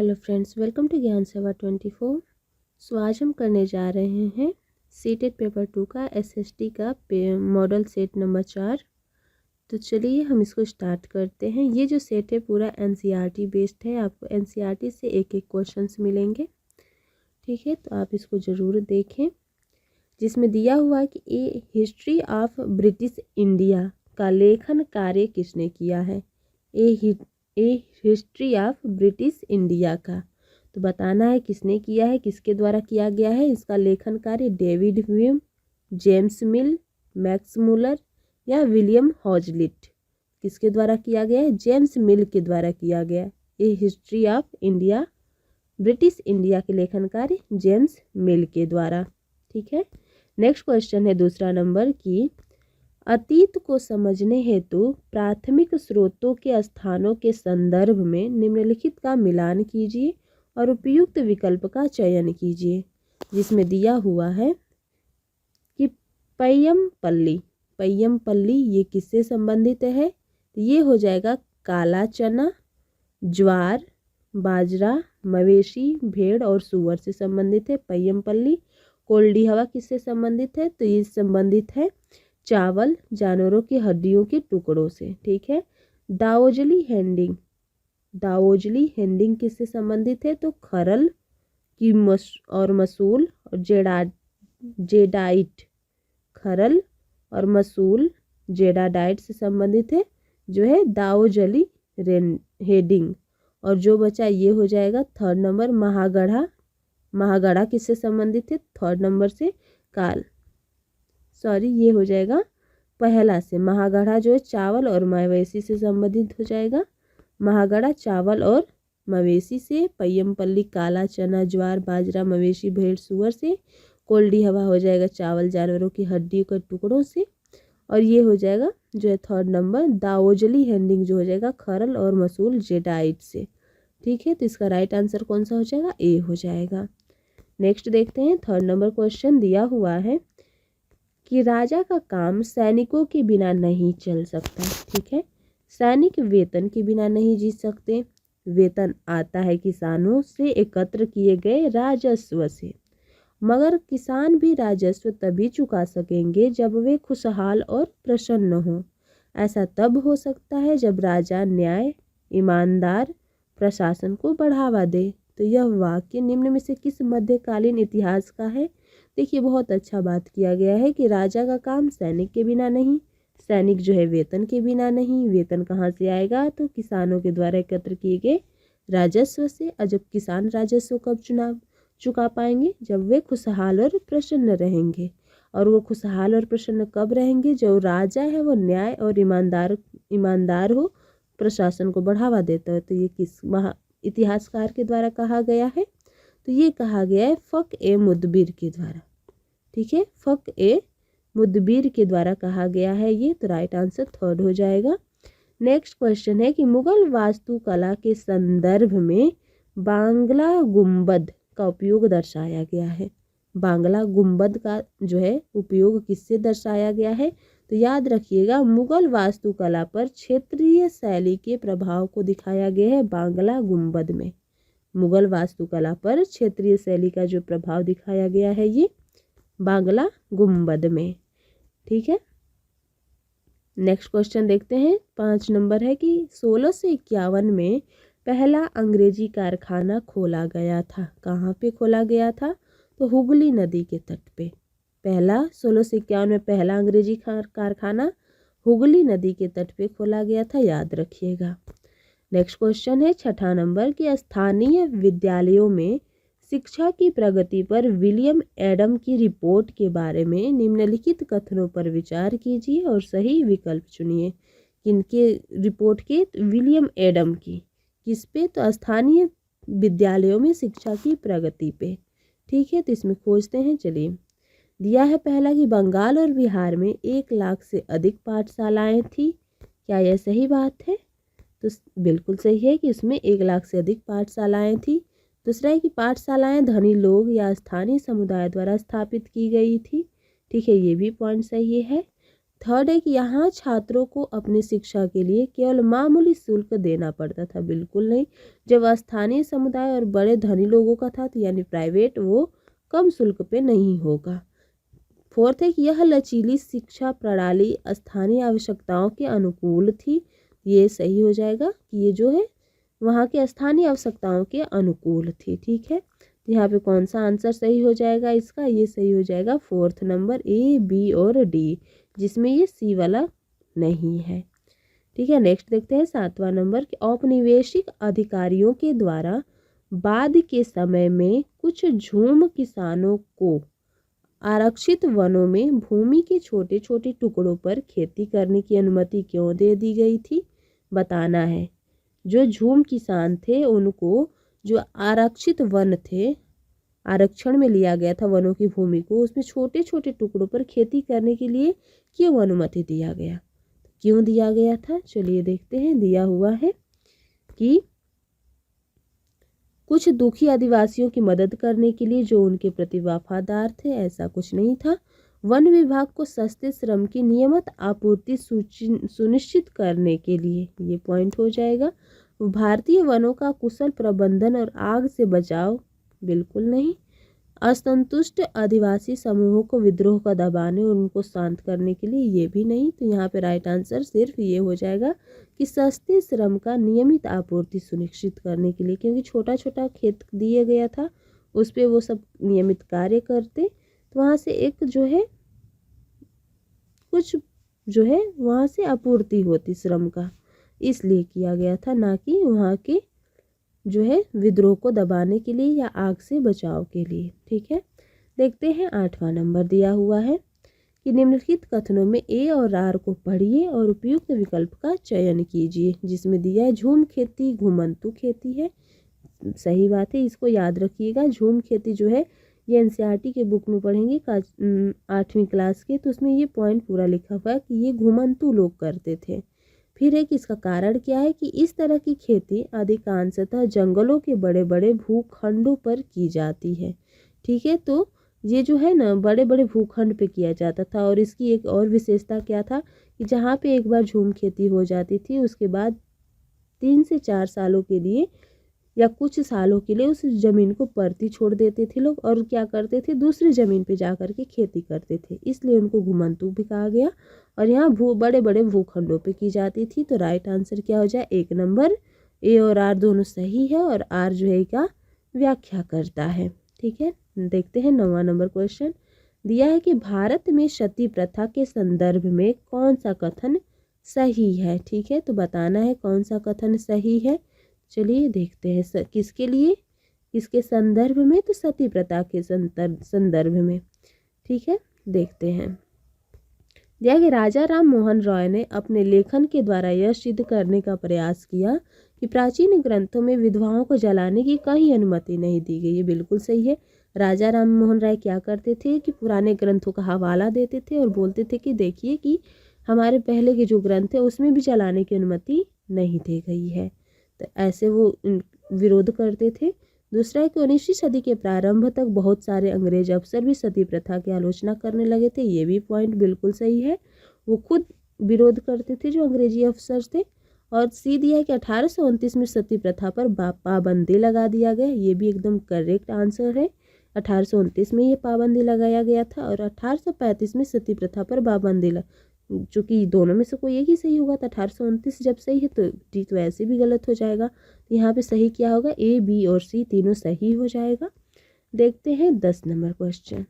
Hello friends, welcome to ज्ञान सेवा 24। सो आज हम करने जा रहे हैं सीटेट पेपर 2 का एसएसटी का मॉडल सेट नंबर 4। तो चलिए हम इसको स्टार्ट करते हैं। ये जो सेट है पूरा एनसीईआरटी बेस्ड है। आपको एनसीईआरटी से एक एक क्वेश्चंस मिलेंगे, ठीक है। तो आप इसको ज़रूर देखें। जिसमें दिया हुआ है कि ए हिस्ट्री ऑफ ब्रिटिश इंडिया का लेखन कार्य किसने किया है। ए हिस्ट्री ऑफ ब्रिटिश इंडिया का तो बताना है किसने किया है, किसके द्वारा किया गया है। इसका लेखन कार्य डेविड ह्यूम, जेम्स मिल, मैक्स मुलर या विलियम हॉजलिट किसके द्वारा किया गया है। जेम्स मिल के द्वारा किया गया। A history of India British India के लेखन कार्य जेम्स मिल के द्वारा, ठीक है। नेक्स्ट क्वेश्चन है दूसरा नंबर की अतीत को समझने हेतु प्राथमिक स्रोतों के स्थानों के संदर्भ में निम्नलिखित का मिलान कीजिए और उपयुक्त विकल्प का चयन कीजिए। जिसमें दिया हुआ है कि पय्यमपल्ली ये किससे संबंधित है। तो ये हो जाएगा काला चना, ज्वार, बाजरा, मवेशी, भेड़ और सूअर से संबंधित है पय्यमपल्ली। कोल्डी हवा किससे संबंधित है। तो ये संबंधित है चावल, जानवरों की हड्डियों के टुकड़ों से, ठीक है। दाओजली हैंडिंग किससे संबंधित है। तो खरल की मसूल और जेडाइट, खरल और मसूल जेडाडाइट से संबंधित है जो है दाओजली हेडिंग। और जो बचा ये हो जाएगा थर्ड नंबर महागढ़ा किससे संबंधित है। थर्ड नंबर से ये हो जाएगा पहला से। महागढ़ा जो है चावल और मवेशी से संबंधित हो जाएगा। महागढ़ा चावल और मवेशी से। पय्यमपल्ली काला चना, ज्वार, बाजरा, मवेशी, भेड़, सूअर से। कोल्डी हवा हो जाएगा चावल, जानवरों की हड्डियों के टुकड़ों से। और ये हो जाएगा जो है थर्ड नंबर दाओजली हैंडिंग जो हो जाएगा खरल और मसूल जेडाइट से, ठीक है। तो इसका राइट आंसर कौन सा हो जाएगा, ए हो जाएगा। नेक्स्ट देखते हैं थर्ड नंबर क्वेश्चन दिया हुआ है कि राजा का काम सैनिकों के बिना नहीं चल सकता, ठीक है। सैनिक वेतन के बिना नहीं जी सकते। वेतन आता है किसानों से एकत्र किए गए राजस्व से, मगर किसान भी राजस्व तभी चुका सकेंगे जब वे खुशहाल और प्रसन्न हों। ऐसा तब हो सकता है जब राजा न्याय, ईमानदार प्रशासन को बढ़ावा दे। तो यह वाक्य निम्न में से किस मध्यकालीन इतिहास का है। देखिए बहुत अच्छा बात किया गया है कि राजा का काम सैनिक के बिना नहीं, सैनिक जो है वेतन के बिना नहीं। वेतन कहाँ से आएगा, तो किसानों के द्वारा एकत्र किए गए राजस्व से। और जब किसान राजस्व कब चुका पाएंगे, जब वे खुशहाल और प्रसन्न रहेंगे। और वो खुशहाल और प्रसन्न कब रहेंगे, जो राजा है वो न्याय और ईमानदार हो, प्रशासन को बढ़ावा देता है। तो ये किस इतिहासकार के द्वारा कहा गया है। तो ये कहा गया है फक ए मुदबिर के द्वारा, ठीक है। फक ए मुदबिर के द्वारा कहा गया है ये। तो राइट आंसर थर्ड हो जाएगा। नेक्स्ट क्वेश्चन है कि मुगल वास्तुकला के संदर्भ में बांग्ला गुंबद का उपयोग दर्शाया गया है। बांग्ला गुंबद का जो है उपयोग किससे दर्शाया गया है। तो याद रखिएगा मुगल वास्तुकला पर क्षेत्रीय शैली के प्रभाव को दिखाया गया है बांग्ला गुंबद में। मुगल वास्तुकला पर क्षेत्रीय शैली का जो प्रभाव दिखाया गया है ये बांग्ला गुंबद में, ठीक है। नेक्स्ट क्वेश्चन देखते हैं 5 नंबर है कि 1651 में पहला अंग्रेजी कारखाना खोला गया था। कहाँ पे खोला गया था, तो हुगली नदी के तट पे। पहला 1651 में पहला अंग्रेजी कारखाना हुगली नदी के तट पे खोला गया था, याद रखिएगा। नेक्स्ट क्वेश्चन है 6 नंबर कि स्थानीय विद्यालयों में शिक्षा की प्रगति पर विलियम एडम की रिपोर्ट के बारे में निम्नलिखित कथनों पर विचार कीजिए और सही विकल्प चुनिए। किनके रिपोर्ट के, विलियम एडम की। किस पे, तो स्थानीय विद्यालयों में शिक्षा की प्रगति पे, ठीक है। तो इसमें खोजते हैं, चलिए। दिया है पहला कि बंगाल और बिहार में 1 लाख से अधिक पाठशालाएं थी। क्या यह सही बात है, तो बिल्कुल सही है कि उसमें 1 लाख से अधिक पाठशालाएं थी। दूसरा है कि पाठशालाएं धनी लोग या स्थानीय समुदाय द्वारा स्थापित की गई थी, ठीक है, ये भी पॉइंट सही है। थर्ड है कि यहाँ छात्रों को अपनी शिक्षा के लिए केवल मामूली शुल्क देना पड़ता था, बिल्कुल नहीं। जब स्थानीय समुदाय और बड़े धनी लोगों का था तो यानी प्राइवेट, वो कम शुल्क पे नहीं होगा। फोर्थ है कि यह लचीली शिक्षा प्रणाली स्थानीय आवश्यकताओं के अनुकूल थी। ये सही हो जाएगा कि ये जो है वहाँ के स्थानीय आवश्यकताओं के अनुकूल थी। ठीक है, यहाँ पे कौन सा आंसर सही हो जाएगा इसका? ये सही हो जाएगा फोर्थ नंबर, ए, बी और डी, जिसमें ये सी वाला नहीं है। ठीक है, नेक्स्ट देखते हैं 7वां नंबर कि औपनिवेशिक अधिकारियों के द्वारा बाद के समय में कुछ झूम किसानों को आरक्षित वनों में भूमि के छोटे छोटे टुकड़ों पर खेती करने की अनुमति क्यों दे दी गई थी, बताना है। जो झूम किसान थे उनको जो आरक्षित वन थे, आरक्षण में लिया गया था वनों की भूमि को, उसमें छोटे छोटे टुकड़ों पर खेती करने के लिए क्यों अनुमति दिया गया? क्यों दिया गया था? चलिए देखते हैं। दिया हुआ है कि कुछ दुखी आदिवासियों की मदद करने के लिए जो उनके प्रति वफादार थे। ऐसा कुछ नहीं था। वन विभाग को सस्ते श्रम की नियमित आपूर्ति सुनिश्चित करने के लिए, ये पॉइंट हो जाएगा। भारतीय वनों का कुशल प्रबंधन और आग से बचाव, बिल्कुल नहीं। असंतुष्ट आदिवासी समूहों को विद्रोह का दबाने और उनको शांत करने के लिए, ये भी नहीं। तो यहाँ पे राइट आंसर सिर्फ ये हो जाएगा कि सस्ते श्रम का नियमित आपूर्ति सुनिश्चित करने के लिए, क्योंकि छोटा छोटा खेत दिया गया था, उस पर वो सब नियमित कार्य करते, तो वहाँ से एक जो है कुछ जो है वहाँ से आपूर्ति होती श्रम का, इसलिए किया गया था, ना कि वहाँ के जो है विद्रोह को दबाने के लिए या आग से बचाव के लिए। ठीक है, देखते हैं 8वां नंबर दिया हुआ है कि निम्नलिखित कथनों में ए और आर को पढ़िए और उपयुक्त विकल्प का चयन कीजिए। जिसमें दिया है झूम खेती घुमंतु खेती है, सही बात है, इसको याद रखिएगा। झूम खेती जो है ये एनसीईआरटी के बुक में पढ़ेंगे 8वीं क्लास के, तो उसमें ये पॉइंट पूरा लिखा हुआ है कि ये घुमंतु लोग करते थे। फिर है कि इसका कारण क्या है कि इस तरह की खेती अधिकांशतः जंगलों के बड़े बड़े भूखंडों पर की जाती है। ठीक है, तो ये जो है ना बड़े बड़े भूखंड पे किया जाता था। और इसकी एक और विशेषता क्या था कि जहाँ पे एक बार झूम खेती हो जाती थी, उसके बाद 3 से 4 सालों के लिए या कुछ सालों के लिए उस ज़मीन को परती छोड़ देते थे लोग, और क्या करते थे, दूसरी ज़मीन पे जा कर के खेती करते थे, इसलिए उनको घुमंतु भी कहा गया। और यहाँ बड़े बड़े भूखंडों पे की जाती थी। तो राइट आंसर क्या हो जाए? 1 नंबर, ए और आर दोनों सही है, और आर जो है का व्याख्या करता है। ठीक है, देखते हैं 9वां नंबर क्वेश्चन दिया है कि भारत में सती प्रथा के संदर्भ में कौन सा कथन सही है। ठीक है, तो बताना है कौन सा कथन सही है। चलिए देखते हैं किसके लिए, किसके संदर्भ में, तो सती प्रथा के संदर्भ में। ठीक है, देखते हैं। दिया कि राजा राम मोहन रॉय ने अपने लेखन के द्वारा यह सिद्ध करने का प्रयास किया कि प्राचीन ग्रंथों में विधवाओं को जलाने की कहीं अनुमति नहीं दी गई। ये बिल्कुल सही है। राजा राम मोहन राय क्या करते थे कि पुराने ग्रंथों का हवाला देते थे और बोलते थे कि देखिए कि हमारे पहले के जो ग्रंथ है उसमें भी जलाने की अनुमति नहीं दी गई है। तो ऐसे वो विरोध करते थे। दूसरा है कि 19वीं सदी के प्रारंभ तक बहुत सारे अंग्रेज अफसर भी सती प्रथा की आलोचना करने लगे थे। ये भी पॉइंट बिल्कुल सही है, वो खुद विरोध करते थे जो अंग्रेजी अफसर थे। और सी दिया है कि 1829 में सती प्रथा पर पाबंदी लगा दिया गया। ये भी एकदम करेक्ट आंसर है। 1829 में ये पाबंदी लगाया गया था और 1835 में सती प्रथा पर पाबंदी चूँकि दोनों में से कोई एक ही सही होगा, तो 1829 जब सही है तो डी तो ऐसे भी गलत हो जाएगा। तो यहाँ पे सही क्या होगा? ए, बी और सी तीनों सही हो जाएगा। देखते हैं 10 नंबर क्वेश्चन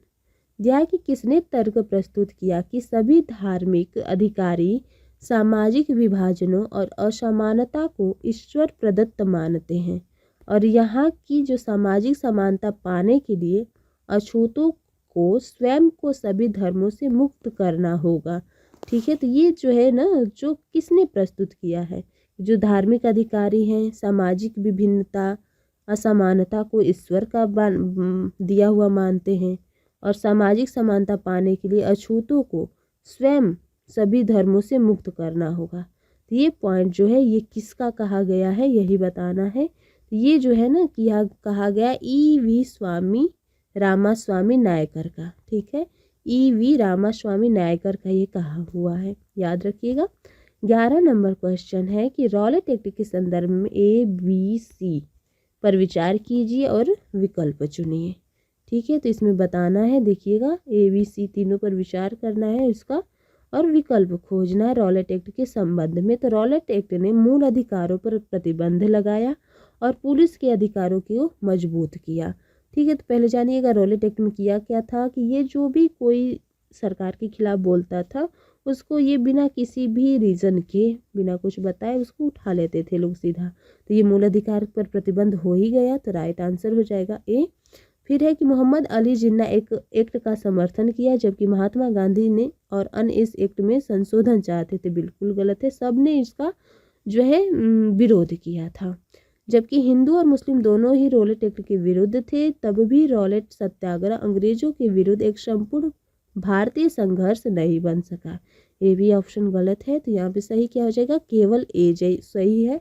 दिया है कि किसने तर्क प्रस्तुत किया कि सभी धार्मिक अधिकारी सामाजिक विभाजनों और असमानता को ईश्वर प्रदत्त मानते हैं और यहाँ की जो सामाजिक समानता पाने के लिए अछूतों को स्वयं को सभी धर्मों से मुक्त करना होगा। ठीक है, तो ये जो है ना, जो किसने प्रस्तुत किया है, जो धार्मिक अधिकारी हैं, सामाजिक विभिन्नता असमानता को ईश्वर का दिया हुआ मानते हैं और सामाजिक समानता पाने के लिए अछूतों को स्वयं सभी धर्मों से मुक्त करना होगा। तो ये पॉइंट जो है ये किसका कहा गया है, यही बताना है। ये जो है ना कि कहा गया ई वी स्वामी रामास्वामी नायकर का। ठीक है, E.V. रामास्वामी नायकर का ये कहा हुआ है, याद रखिएगा। 11 नंबर क्वेश्चन है कि रॉलेट एक्ट के संदर्भ में ABC पर विचार कीजिए और विकल्प चुनिए। ठीक है, तो इसमें बताना है, देखिएगा ABC तीनों पर विचार करना है इसका और विकल्प खोजना है रॉलेट एक्ट के संबंध में। तो रॉलेट एक्ट ने मूल अधिकारों पर प्रतिबंध लगाया और पुलिस के अधिकारों को मजबूत किया। ठीक है, तो पहले जानिएगा रॉलेट एक्ट में किया क्या था कि ये जो भी कोई सरकार के खिलाफ बोलता था उसको ये बिना किसी भी रीज़न के, बिना कुछ बताए उसको उठा लेते थे लोग सीधा। तो ये मूल अधिकार पर प्रतिबंध हो ही गया, तो राइट आंसर हो जाएगा ए। फिर है कि मोहम्मद अली जिन्ना एक एक्ट का समर्थन किया जबकि महात्मा गांधी ने और अन्य इस एक्ट में संशोधन चाहते थे। बिल्कुल गलत है, सब ने इसका जो है विरोध किया था। जबकि हिंदू और मुस्लिम दोनों ही रॉलेट एक्ट के विरुद्ध थे, तब भी रॉलेट सत्याग्रह अंग्रेजों के विरुद्ध एक संपूर्ण भारतीय संघर्ष नहीं बन सका। ये भी ऑप्शन गलत है, तो यहाँ पे सही क्या हो जाएगा, केवल ए सही है।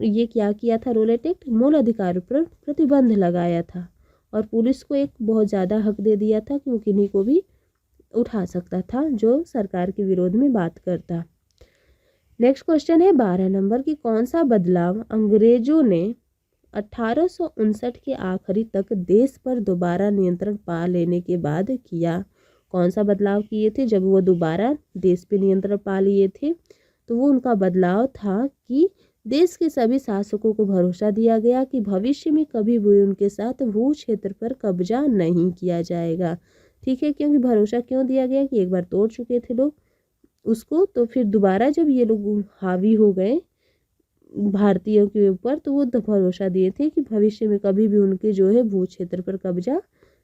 ये क्या किया था रॉलेट एक्ट, मूल अधिकारों पर प्रतिबंध लगाया था और पुलिस को एक बहुत ज़्यादा हक दे दिया था कि वो किन्हीं को भी उठा सकता था जो सरकार के विरोध में बात करता। नेक्स्ट क्वेश्चन है 12 नंबर की कौन सा बदलाव अंग्रेजों ने 1859 के आखिरी तक देश पर दोबारा नियंत्रण पा लेने के बाद किया। कौन सा बदलाव किए थे जब वो दोबारा देश पे नियंत्रण पा लिए थे, तो वो उनका बदलाव था कि देश के सभी शासकों को भरोसा दिया गया कि भविष्य में कभी भी उनके साथ भू क्षेत्र पर कब्जा नहीं किया जाएगा। ठीक है, क्योंकि भरोसा क्यों दिया गया कि एक बार तोड़ चुके थे लोग उसको, तो फिर दोबारा जब ये लोग हावी हो गए भारतीयों के ऊपर तो वो भरोसा दिए थे कि भविष्य में कभी भी उनके जो है भू क्षेत्र पर कब्जा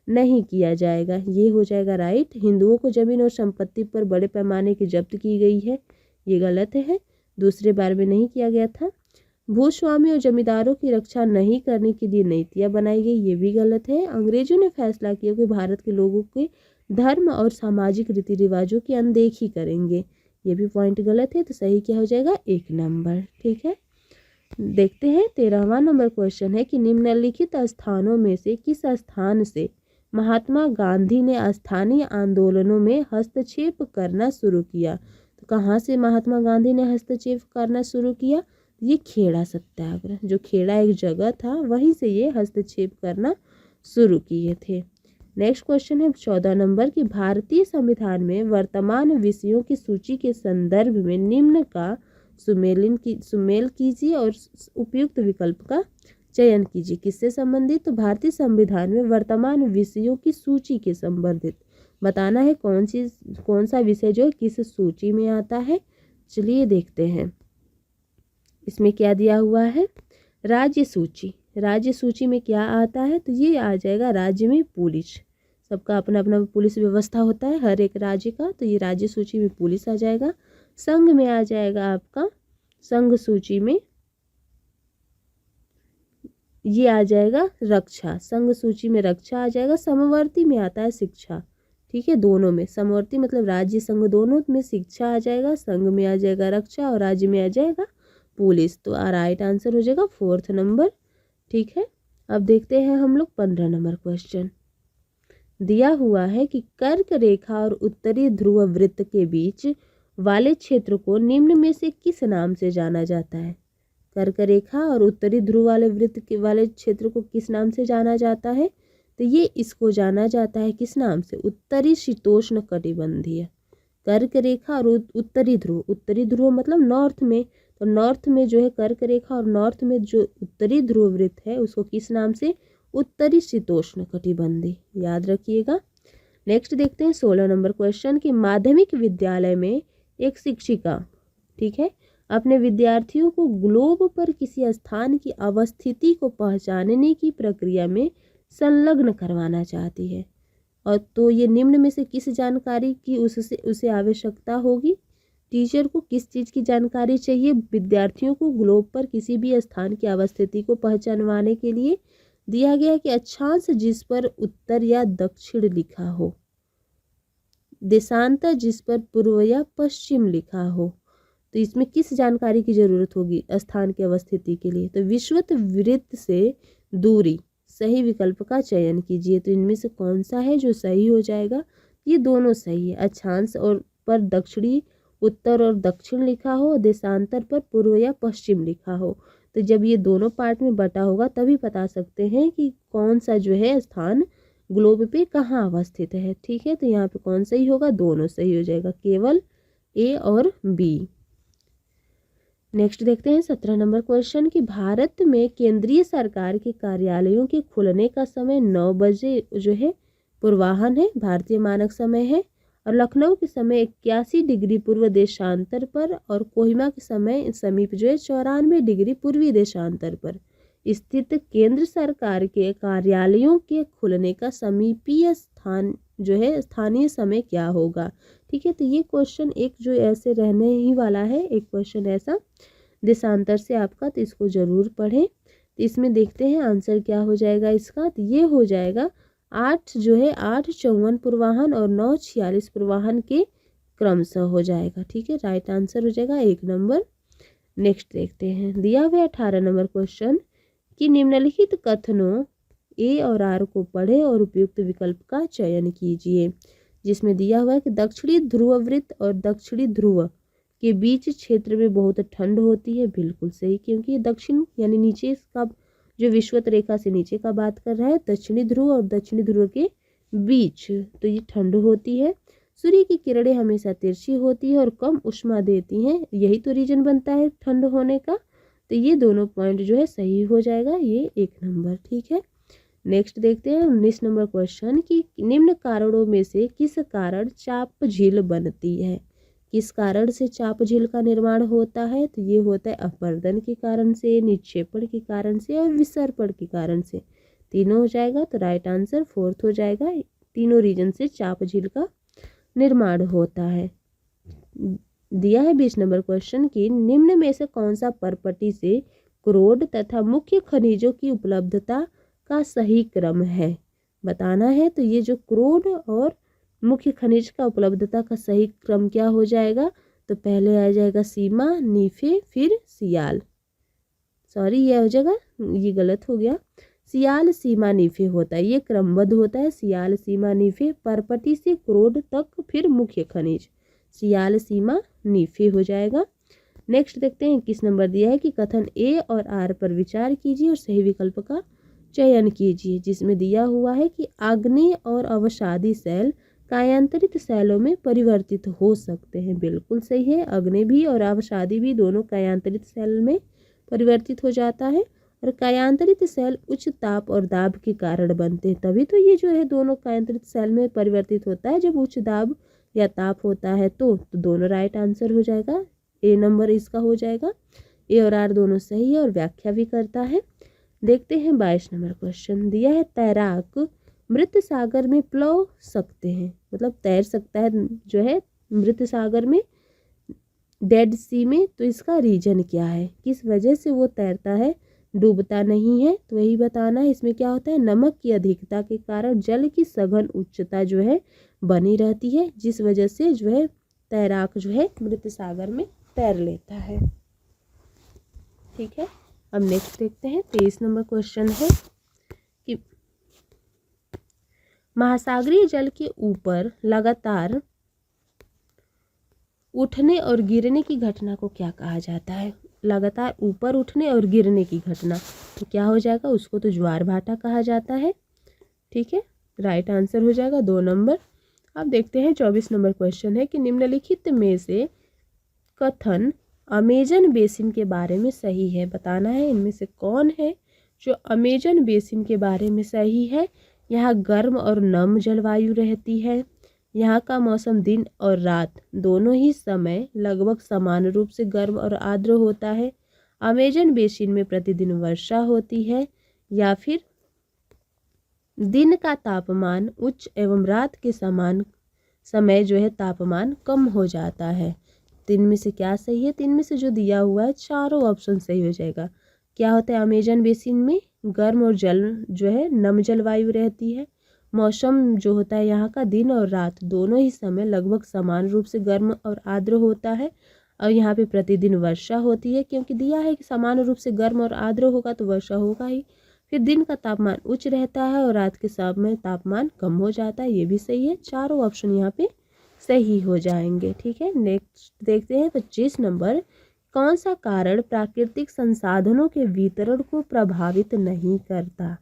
नहीं किया जाएगा। ये हो जाएगा राइट। हिंदुओं को जमीन और संपत्ति पर बड़े पैमाने की जब्त की गई है, ये गलत है, दूसरे बार में नहीं किया गया था। भूस्वामी और जमींदारों की रक्षा नहीं करने के लिए नीतियाँ बनाई गई, ये भी गलत है। अंग्रेजों ने फैसला किया कि भारत के लोगों के धर्म और सामाजिक रीति रिवाजों की अनदेखी करेंगे, ये भी पॉइंट गलत है, तो सही क्या हो जाएगा 1 नंबर। ठीक है, देखते हैं 13वां नंबर क्वेश्चन है कि निम्नलिखित स्थानों में से किस स्थान से महात्मा गांधी ने स्थानीय आंदोलनों में हस्तक्षेप करना शुरू किया। तो कहाँ से महात्मा गांधी ने हस्तक्षेप करना शुरू किया, ये खेड़ा सत्याग्रह, जो खेड़ा एक जगह था वहीं से ये हस्तक्षेप करना शुरू किए थे। नेक्स्ट क्वेश्चन है 14 नंबर की भारतीय संविधान में वर्तमान विषयों की सूची के संदर्भ में निम्न का सुमेल कीजिए और उपयुक्त विकल्प का चयन कीजिए। किससे संबंधित, तो भारतीय संविधान में वर्तमान विषयों की सूची के संबंधित बताना है कौन सा विषय जो किस सूची में आता है। चलिए देखते हैं इसमें क्या दिया हुआ है, राज्य सूची। राज्य सूची में क्या आता है, तो ये आ जाएगा राज्य में पुलिस, सबका अपना अपना पुलिस व्यवस्था होता है हर एक राज्य का, तो ये राज्य सूची में पुलिस आ जाएगा। संघ में आ जाएगा आपका, संघ सूची में ये आ जाएगा रक्षा, संघ सूची में रक्षा आ जाएगा। समवर्ती में आता है शिक्षा। ठीक है, दोनों में, समवर्ती मतलब राज्य संघ दोनों में शिक्षा आ जाएगा, संघ में आ जाएगा रक्षा और राज्य में आ जाएगा पुलिस। तो राइट आंसर हो जाएगा 4th नंबर। ठीक है, अब देखते हैं हम लोग 15 नंबर क्वेश्चन। दिया हुआ है कि कर्क रेखा और उत्तरी ध्रुव वृत्त के बीच वाले क्षेत्र को निम्न में से किस नाम से जाना जाता है। कर्क रेखा और उत्तरी ध्रुव वाले वृत्त के वाले क्षेत्र को किस नाम से जाना जाता है, तो ये इसको जाना जाता है किस नाम से, उत्तरी शीतोष्ण कटिबंधीय। कर्क रेखा और उत्तरी ध्रुव मतलब नॉर्थ में, तो नॉर्थ में जो है कर्क रेखा और नॉर्थ में जो उत्तरी ध्रुव वृत्त है उसको किस नाम से, उत्तरी शीतोष्ण कटिबंधी, याद रखिएगा। नेक्स्ट देखते हैं 16 नंबर क्वेश्चन कि माध्यमिक विद्यालय में एक शिक्षिका, ठीक है, अपने विद्यार्थियों को ग्लोब पर किसी स्थान की अवस्थिति को पहचानने की प्रक्रिया में संलग्न करवाना चाहती है, और तो ये निम्न में से किस जानकारी की उसे आवश्यकता होगी। टीचर को किस चीज़ की जानकारी चाहिए, विद्यार्थियों को ग्लोब पर किसी भी स्थान की अवस्थिति को पहचानवाने के लिए दिया गया कि अक्षांश जिस पर उत्तर या दक्षिण लिखा हो, देशांतर जिस पर पूर्व या पश्चिम लिखा हो, तो इसमें किस जानकारी की जरूरत होगी स्थान की अवस्थिति के लिए, तो विषुवत वृत्त से दूरी, सही विकल्प का चयन कीजिए। तो इनमें से कौन सा है जो सही हो जाएगा, ये दोनों सही है। अक्षांश और पर दक्षिणी उत्तर और दक्षिण लिखा हो, देशांतर पर पूर्व या पश्चिम लिखा हो, तो जब ये दोनों पार्ट में बटा होगा तभी बता सकते हैं कि कौन सा जो है स्थान ग्लोब पे कहाँ अवस्थित है। ठीक है, तो यहाँ पे कौन सही होगा, दोनों सही हो जाएगा, केवल ए और बी। नेक्स्ट देखते हैं 17 नंबर क्वेश्चन कि भारत में केंद्रीय सरकार के कार्यालयों के खुलने का समय 9 बजे जो है पूर्वाह्न है, भारतीय मानक समय है, और लखनऊ के समय 81 डिग्री पूर्व देशांतर पर, और कोहिमा के समय समीप जो है 94 डिग्री पूर्वी देशांतर पर स्थित केंद्र सरकार के कार्यालयों के खुलने का समीपीय स्थान जो है स्थानीय समय क्या होगा। ठीक है, तो ये क्वेश्चन एक जो ऐसे रहने ही वाला है, एक क्वेश्चन ऐसा देशांतर से आपका, तो इसको जरूर पढ़ें। तो इसमें देखते हैं आंसर क्या हो जाएगा इसका, तो ये हो जाएगा 8 जो है 8:54 पूर्वाह्न और 9:46 पूर्वाह्न के क्रमशः हो जाएगा। ठीक है, राइट आंसर हो जाएगा 1 नंबर। नेक्स्ट देखते हैं, दिया हुआ 18 नंबर क्वेश्चन कि निम्नलिखित कथनों ए और आर को पढ़े और उपयुक्त विकल्प का चयन कीजिए। जिसमें दिया हुआ है कि दक्षिणी ध्रुववृत्त और दक्षिणी ध्रुव के बीच क्षेत्र में बहुत ठंड होती है, बिल्कुल सही, क्योंकि ये दक्षिण यानी नीचे का जो विषुवत रेखा से नीचे का बात कर रहा है, दक्षिणी ध्रुव और दक्षिणी ध्रुव के बीच, तो ये ठंड होती है। सूर्य की किरणें हमेशा तिरछी होती है और कम उष्मा देती हैं, यही तो रीजन बनता है ठंड होने का। तो ये दोनों पॉइंट जो है सही हो जाएगा, ये 1 नंबर। ठीक है, नेक्स्ट देखते हैं 19 नंबर क्वेश्चन कि निम्न कारणों में से किस कारण चाप झील बनती है। किस कारण से चाप झील का निर्माण होता है, तो ये होता है अपरदन के कारण से, निक्षेपण के कारण से और विसर्पण के कारण से, तीनों हो जाएगा। तो राइट आंसर 4th हो जाएगा, तीनों रीजन से चाप झील का निर्माण होता है। दिया है 20 नंबर क्वेश्चन कि निम्न में से कौन सा परपटी से क्रोड तथा मुख्य खनिजों की उपलब्धता का सही क्रम है, बताना है। तो ये जो क्रोड और मुख्य खनिज का उपलब्धता का सही क्रम क्या हो जाएगा, तो पहले आ जाएगा सीमा, नीफे, फिर सियाल। सॉरी, ये हो जाएगा, ये गलत हो गया, सियाल, सीमा, नीफे होता है, ये क्रमबद्ध होता है। सियाल, सीमा, नीफे, परपटी से क्रोड तक, फिर मुख्य खनिज, सियाल, सीमा, नीफे हो जाएगा। नेक्स्ट देखते हैं किस नंबर दिया है कि कथन ए और आर पर विचार कीजिए और सही विकल्प का चयन कीजिए। जिसमें दिया हुआ है कि आग्नेय और अवसादी सेल कायांतरित सेलों में परिवर्तित हो सकते हैं, बिल्कुल सही है, आग्नेय भी और अवसादी भी दोनों कायांतरित सेल में परिवर्तित हो जाता है। और कायांतरित सेल उच्च ताप और दाब के कारण बनते हैं, तभी तो ये जो है दोनों कायांतरित सेल में परिवर्तित होता है जब उच्च दाब या ताप होता है, तो दोनों राइट आंसर हो जाएगा, ए नंबर इसका हो जाएगा। ए और आर दोनों सही है और व्याख्या भी करता है। देखते हैं 22 नंबर क्वेश्चन दिया है, तैराक मृत सागर में प्लव सकते हैं, मतलब तैर सकता है जो है मृत सागर में, डेड सी में, तो इसका रीजन क्या है, किस वजह से वो तैरता है, डूबता नहीं है, तो वही बताना है। इसमें क्या होता है, नमक की अधिकता के कारण जल की सघन उच्चता जो है बनी रहती है, जिस वजह से जो है तैराक जो है मृत सागर में तैर लेता है। ठीक है, अब नेक्स्ट देखते हैं 23 नंबर क्वेश्चन है कि महासागरीय जल के ऊपर लगातार उठने और गिरने की घटना को क्या कहा जाता है। लगातार ऊपर उठने और गिरने की घटना तो क्या हो जाएगा, उसको तो ज्वार भाटा कहा जाता है। ठीक है, राइट आंसर हो जाएगा 2 नंबर। अब देखते हैं 24 नंबर क्वेश्चन है कि निम्नलिखित में से कथन अमेजन बेसिन के बारे में सही है, बताना है इनमें से कौन है जो अमेजन बेसिन के बारे में सही है। यहाँ गर्म और नम जलवायु रहती है, यहाँ का मौसम दिन और रात दोनों ही समय लगभग समान रूप से गर्म और आर्द्र होता है। अमेजन बेसिन में प्रतिदिन वर्षा होती है, या फिर दिन का तापमान उच्च एवं रात के समान समय जो है तापमान कम हो जाता है। तीन में से क्या सही है, तीन में से जो दिया हुआ है चारों ऑप्शन सही हो जाएगा। क्या होता है, अमेजन बेसिन में गर्म और जल जो है नम जलवायु रहती है, मौसम जो होता है यहाँ का दिन और रात दोनों ही समय लगभग समान रूप से गर्म और आर्द्र होता है, और यहाँ पे प्रतिदिन वर्षा होती है, क्योंकि दिया है कि समान रूप से गर्म और आर्द्र होगा तो वर्षा होगा ही। फिर दिन का तापमान उच्च रहता है और रात के समय तापमान कम हो जाता है, ये भी सही है। चारों ऑप्शन यहाँ पे सही हो जाएंगे। ठीक है, नेक्स्ट देखते हैं 25 नंबर। कौन सा कारण प्राकृतिक संसाधनों के वितरण को प्रभावित नहीं करता?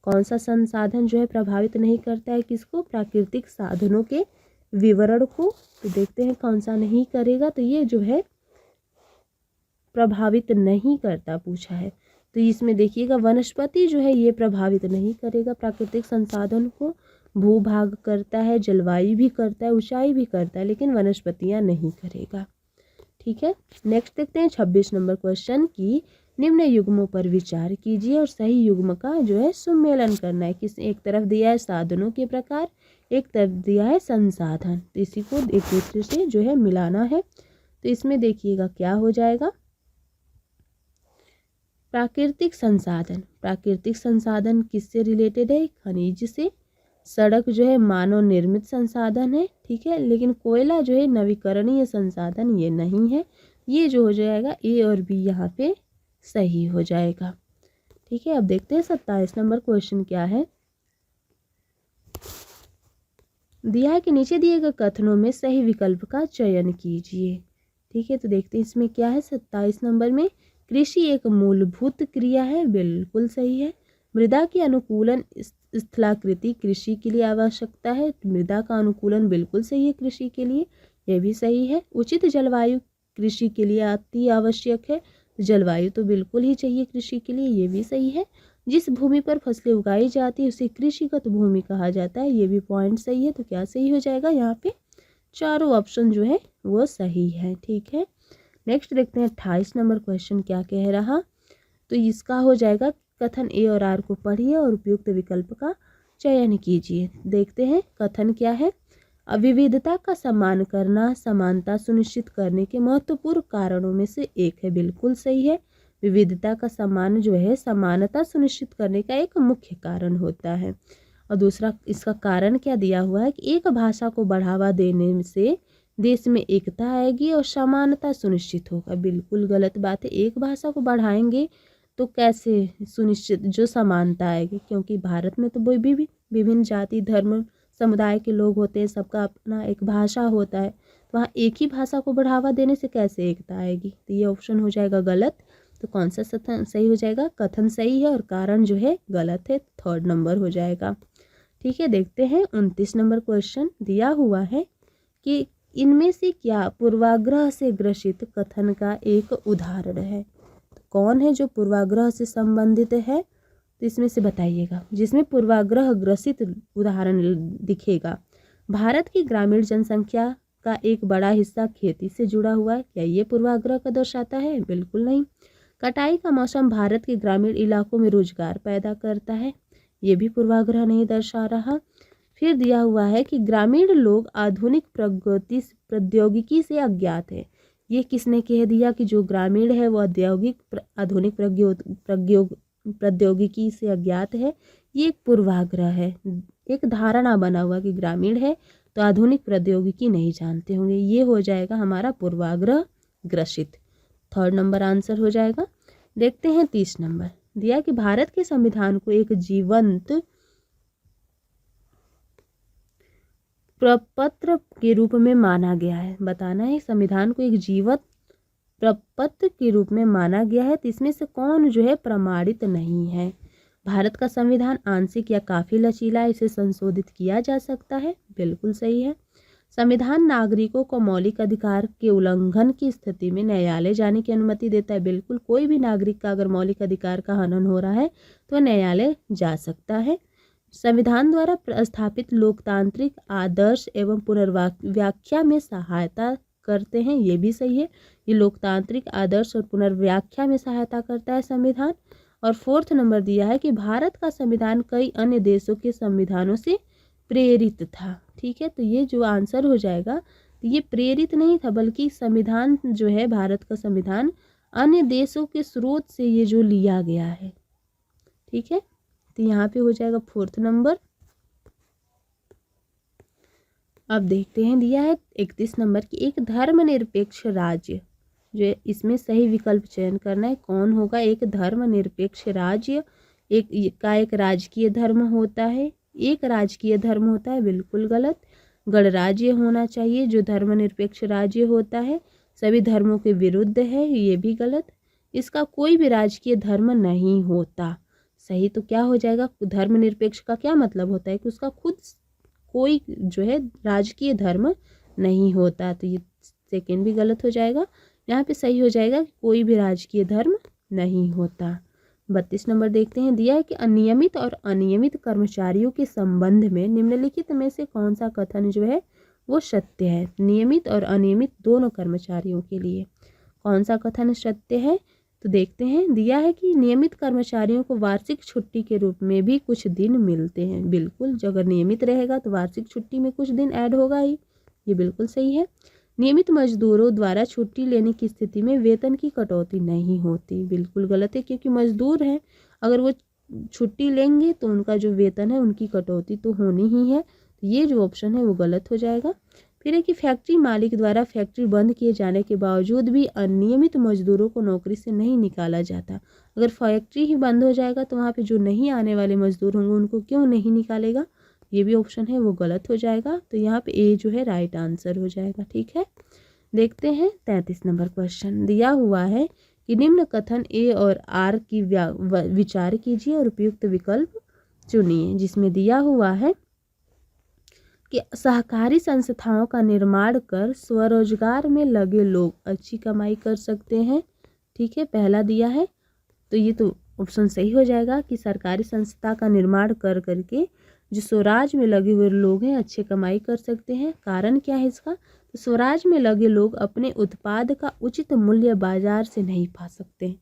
कौन सा संसाधन जो है प्रभावित नहीं करता है किसको? प्राकृतिक साधनों के विवरण को। तो देखते हैं कौन सा नहीं करेगा। तो ये जो है प्रभावित नहीं करता पूछा है। तो इसमें देखिएगा वनस्पति जो है ये प्रभावित नहीं करेगा प्राकृतिक संसाधन को। भूभाग करता है, जलवायु भी करता है, ऊंचाई भी करता है, लेकिन वनस्पतियां नहीं करेगा। ठीक है, नेक्स्ट देखते हैं 26 नंबर क्वेश्चन की निम्न युग्मों पर विचार कीजिए और सही युग्म का जो है सुमेलन करना है। किस एक तरफ दिया है साधनों के प्रकार, एक तरफ दिया है संसाधन, तो इसी को एक दूसरे से जो है मिलाना है। तो इसमें देखिएगा क्या हो जाएगा। प्राकृतिक संसाधन, प्राकृतिक संसाधन किससे रिलेटेड है? खनिज से। सड़क जो है मानव निर्मित संसाधन है, ठीक है, लेकिन कोयला जो है नवीकरणीय संसाधन ये नहीं है। ये जो हो जाएगा ए और बी यहाँ पे सही हो जाएगा। ठीक है, अब देखते हैं 27 नंबर क्वेश्चन क्या है। दिया है कि नीचे दिए गए कथनों में सही विकल्प का चयन कीजिए। ठीक है, तो देखते हैं इसमें क्या है। 27 नंबर में कृषि एक मूलभूत क्रिया है, बिल्कुल सही है। मृदा की अनुकूलन स्थलाकृति कृषि के लिए आवश्यकता है, मृदा का अनुकूलन बिल्कुल सही है कृषि के लिए, यह भी सही है। उचित जलवायु कृषि के लिए अति आवश्यक है, जलवायु तो बिल्कुल ही चाहिए कृषि के लिए, ये भी सही है। जिस भूमि पर फसलें उगाई जाती है उसे कृषिगत भूमि कहा जाता है, ये भी पॉइंट सही है। तो क्या सही हो जाएगा यहाँ पे? चारों ऑप्शन जो है वो सही है। ठीक है, नेक्स्ट देखते हैं 28 नंबर क्वेश्चन क्या कह रहा। तो इसका हो जाएगा कथन ए और आर को पढ़िए और उपयुक्त विकल्प का चयन कीजिए। देखते हैं कथन क्या है। विविधता का सम्मान करना समानता सुनिश्चित करने के महत्वपूर्ण कारणों में से एक है, बिल्कुल सही है। विविधता का सम्मान जो है समानता सुनिश्चित करने का एक मुख्य कारण होता है। और दूसरा इसका कारण क्या दिया हुआ है कि एक भाषा को बढ़ावा देने से देश में एकता आएगी और समानता सुनिश्चित होगा, बिल्कुल गलत बात है। एक भाषा को बढ़ाएंगे तो कैसे सुनिश्चित जो समानता आएगी, क्योंकि भारत में तो भी विभिन्न जाति धर्म समुदाय के लोग होते हैं, सबका अपना एक भाषा होता है, तो वहाँ एक ही भाषा को बढ़ावा देने से कैसे एकता आएगी? तो ये ऑप्शन हो जाएगा गलत। तो कौन सा सही हो जाएगा? कथन सही है और कारण जो है गलत है, 3rd नंबर हो जाएगा। ठीक है, देखते हैं 29 नंबर क्वेश्चन दिया हुआ है कि इनमें से क्या पूर्वाग्रह से ग्रसित कथन का एक उदाहरण है? तो कौन है जो पूर्वाग्रह से संबंधित है? तो इसमें से बताइएगा जिसमें पूर्वाग्रह ग्रसित उदाहरण दिखेगा। भारत की ग्रामीण जनसंख्या का एक बड़ा हिस्सा खेती से जुड़ा हुआ है, क्या ये पूर्वाग्रह का दर्शाता है? बिल्कुल नहीं। कटाई का मौसम भारत के ग्रामीण इलाकों में रोजगार पैदा करता है, ये भी पूर्वाग्रह नहीं दर्शा रहा। फिर दिया हुआ है कि ग्रामीण लोग आधुनिक प्रौद्योगिकी से अज्ञात है, ये किसने कह दिया कि जो ग्रामीण है वो आधुनिक प्रौद्योगिकी से अज्ञात है? ये एक पूर्वाग्रह है, एक धारणा बना हुआ कि ग्रामीण है तो आधुनिक प्रौद्योगिकी नहीं जानते होंगे, ये हो जाएगा हमारा पूर्वाग्रह ग्रसित। 3rd नंबर आंसर हो जाएगा। देखते हैं 30 नंबर दिया कि भारत के संविधान को एक जीवंत प्रपत्र के रूप में माना गया है, बताना है संविधान को एक जीवंत प्रपत्र के रूप में माना गया है। तो इसमें से कौन जो है प्रमाणित नहीं है? भारत का संविधान आंशिक या काफी लचीला है, इसे संशोधित किया जा सकता है, बिल्कुल सही है। संविधान नागरिकों को मौलिक अधिकार के उल्लंघन की स्थिति में न्यायालय जाने की अनुमति देता है, बिल्कुल कोई भी नागरिक का अगर मौलिक अधिकार का हनन हो रहा है तो न्यायालय जा सकता है। संविधान द्वारा स्थापित लोकतांत्रिक आदर्श एवं पुनर्व्याख्या में सहायता करते हैं, ये भी सही है। ये लोकतांत्रिक आदर्श और पुनर्व्याख्या में सहायता करता है संविधान। और 4th नंबर दिया है कि भारत का संविधान कई अन्य देशों के संविधानों से प्रेरित था। ठीक है, तो ये जो आंसर हो जाएगा, तो ये प्रेरित नहीं था बल्कि संविधान जो है भारत का संविधान अन्य देशों के स्रोत से ये जो लिया गया है। ठीक है, तो यहाँ पे हो जाएगा 4th नंबर। अब देखते हैं दिया है 31 नंबर की एक धर्मनिरपेक्ष राज्य, जो इसमें सही विकल्प चयन करना है, कौन होगा एक धर्मनिरपेक्ष राज्य? एक राजकीय धर्म होता है, एक राजकीय धर्म होता है, बिल्कुल गलत। गणराज्य होना चाहिए जो धर्मनिरपेक्ष राज्य होता है, सभी धर्मों के विरुद्ध है, ये भी गलत। इसका कोई भी राजकीय धर्म नहीं होता। सही तो क्या हो जाएगा, धर्मनिरपेक्ष का क्या मतलब होता है कि उसका खुद कोई जो है राजकीय धर्म नहीं होता, तो ये सेकेंड भी गलत हो जाएगा। यहाँ पे सही हो जाएगा कि कोई भी राजकीय धर्म नहीं होता। 32 नंबर देखते हैं, दिया है कि अनियमित और अनियमित कर्मचारियों के संबंध में निम्नलिखित में से कौन सा कथन जो है वो सत्य है। नियमित और अनियमित दोनों कर्मचारियों के लिए कौन सा कथन सत्य है, तो देखते हैं। दिया है कि नियमित कर्मचारियों को वार्षिक छुट्टी के रूप में भी कुछ दिन मिलते हैं। बिल्कुल, जो अगर नियमित रहेगा तो वार्षिक छुट्टी में कुछ दिन ऐड होगा ही, ये बिल्कुल सही है। नियमित मजदूरों द्वारा छुट्टी लेने की स्थिति में वेतन की कटौती नहीं होती, बिल्कुल गलत है, क्योंकि मजदूर हैं, अगर वो छुट्टी लेंगे तो उनका जो वेतन है उनकी कटौती तो होनी ही है। तो ये जो ऑप्शन है वो गलत हो जाएगा। फिर है कि फैक्ट्री मालिक द्वारा फैक्ट्री बंद किए जाने के बावजूद भी अनियमित मजदूरों को नौकरी से नहीं निकाला जाता। अगर फैक्ट्री ही बंद हो जाएगा तो वहाँ पे जो नहीं आने वाले मजदूर होंगे उनको क्यों नहीं निकालेगा, ये भी ऑप्शन है वो गलत हो जाएगा। तो यहाँ पे ए जो है राइट आंसर हो जाएगा। ठीक है, देखते हैं 33 नंबर क्वेश्चन। दिया हुआ है कि निम्न कथन ए और आर की विचार कीजिए और उपयुक्त विकल्प चुनिए, जिसमें दिया हुआ है कि सहकारी संस्थाओं का निर्माण कर स्वरोजगार में लगे लोग अच्छी कमाई कर सकते हैं। ठीक है, पहला दिया है तो ये तो ऑप्शन सही हो जाएगा कि सरकारी संस्था का निर्माण कर करके जो स्वराज में लगे हुए लोग हैं अच्छे कमाई कर सकते हैं। कारण क्या है इसका, तो स्वराज में लगे लोग अपने उत्पाद का उचित मूल्य बाजार से नहीं पा सकते।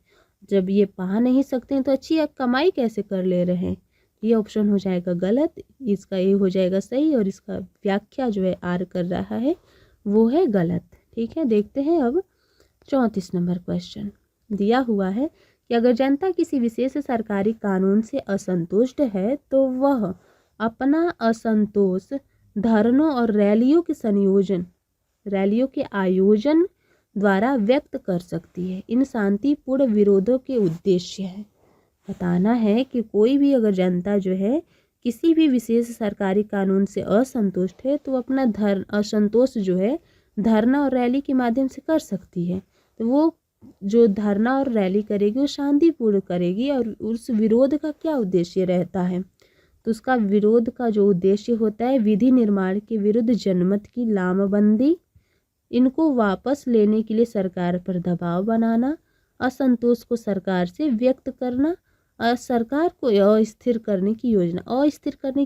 जब ये पा नहीं सकते हैं तो अच्छी कमाई कैसे कर ले रहे हैं, ये ऑप्शन हो जाएगा गलत, इसका ए हो जाएगा सही और इसका व्याख्या जो है आर कर रहा है वो है गलत। ठीक है, देखते हैं अब 34 नंबर क्वेश्चन। दिया हुआ है कि अगर जनता किसी विशेष सरकारी कानून से असंतुष्ट है तो वह अपना असंतोष धरनों और रैलियों के आयोजन द्वारा व्यक्त कर सकती है। इन शांतिपूर्ण विरोधों के उद्देश्य है, बताना है कि कोई भी अगर जनता जो है किसी भी विशेष सरकारी कानून से असंतुष्ट है तो अपना असंतोष जो है धरना और रैली के माध्यम से कर सकती है। तो वो जो धरना और रैली करेगी वो शांतिपूर्ण करेगी और उस विरोध का क्या उद्देश्य रहता है, तो उसका विरोध का जो उद्देश्य होता है विधि निर्माण के विरुद्ध जनमत की लामबंदी, इनको वापस लेने के लिए सरकार पर दबाव बनाना, असंतोष को सरकार से व्यक्त करना, और सरकार को अस्थिर करने की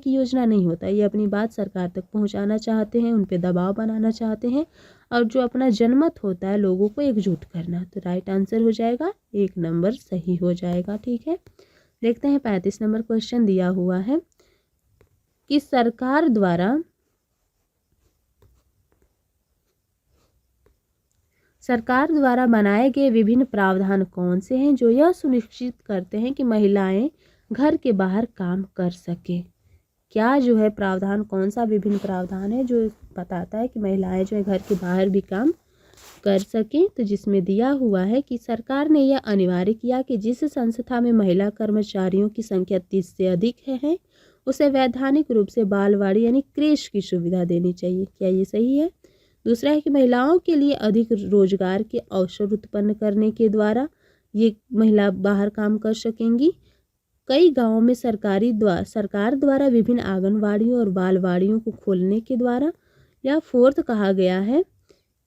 योजना नहीं होता, ये अपनी बात सरकार तक पहुंचाना चाहते हैं, उन पे दबाव बनाना चाहते हैं और जो अपना जनमत होता है लोगों को एकजुट करना। तो राइट आंसर हो जाएगा 1 नंबर सही हो जाएगा। ठीक है, देखते हैं 35 नंबर क्वेश्चन। दिया हुआ है कि सरकार द्वारा बनाए गए विभिन्न प्रावधान कौन से हैं जो यह सुनिश्चित करते हैं कि महिलाएं घर के बाहर काम कर सके। क्या जो है प्रावधान, कौन सा विभिन्न प्रावधान है जो बताता है कि महिलाएं जो है घर के बाहर भी काम कर सकें, तो जिसमें दिया हुआ है कि सरकार ने यह अनिवार्य किया कि जिस संस्था में महिला कर्मचारियों की संख्या 30 से अधिक है उसे वैधानिक रूप से बालवाड़ी यानी क्रेश की सुविधा देनी चाहिए। क्या ये सही है? दूसरा है कि महिलाओं के लिए अधिक रोजगार के अवसर उत्पन्न करने के द्वारा ये महिला बाहर काम कर सकेंगी। कई गांवों में सरकार द्वारा विभिन्न आंगनवाड़ियों और बालवाड़ियों को खोलने के द्वारा। या फोर्थ कहा गया है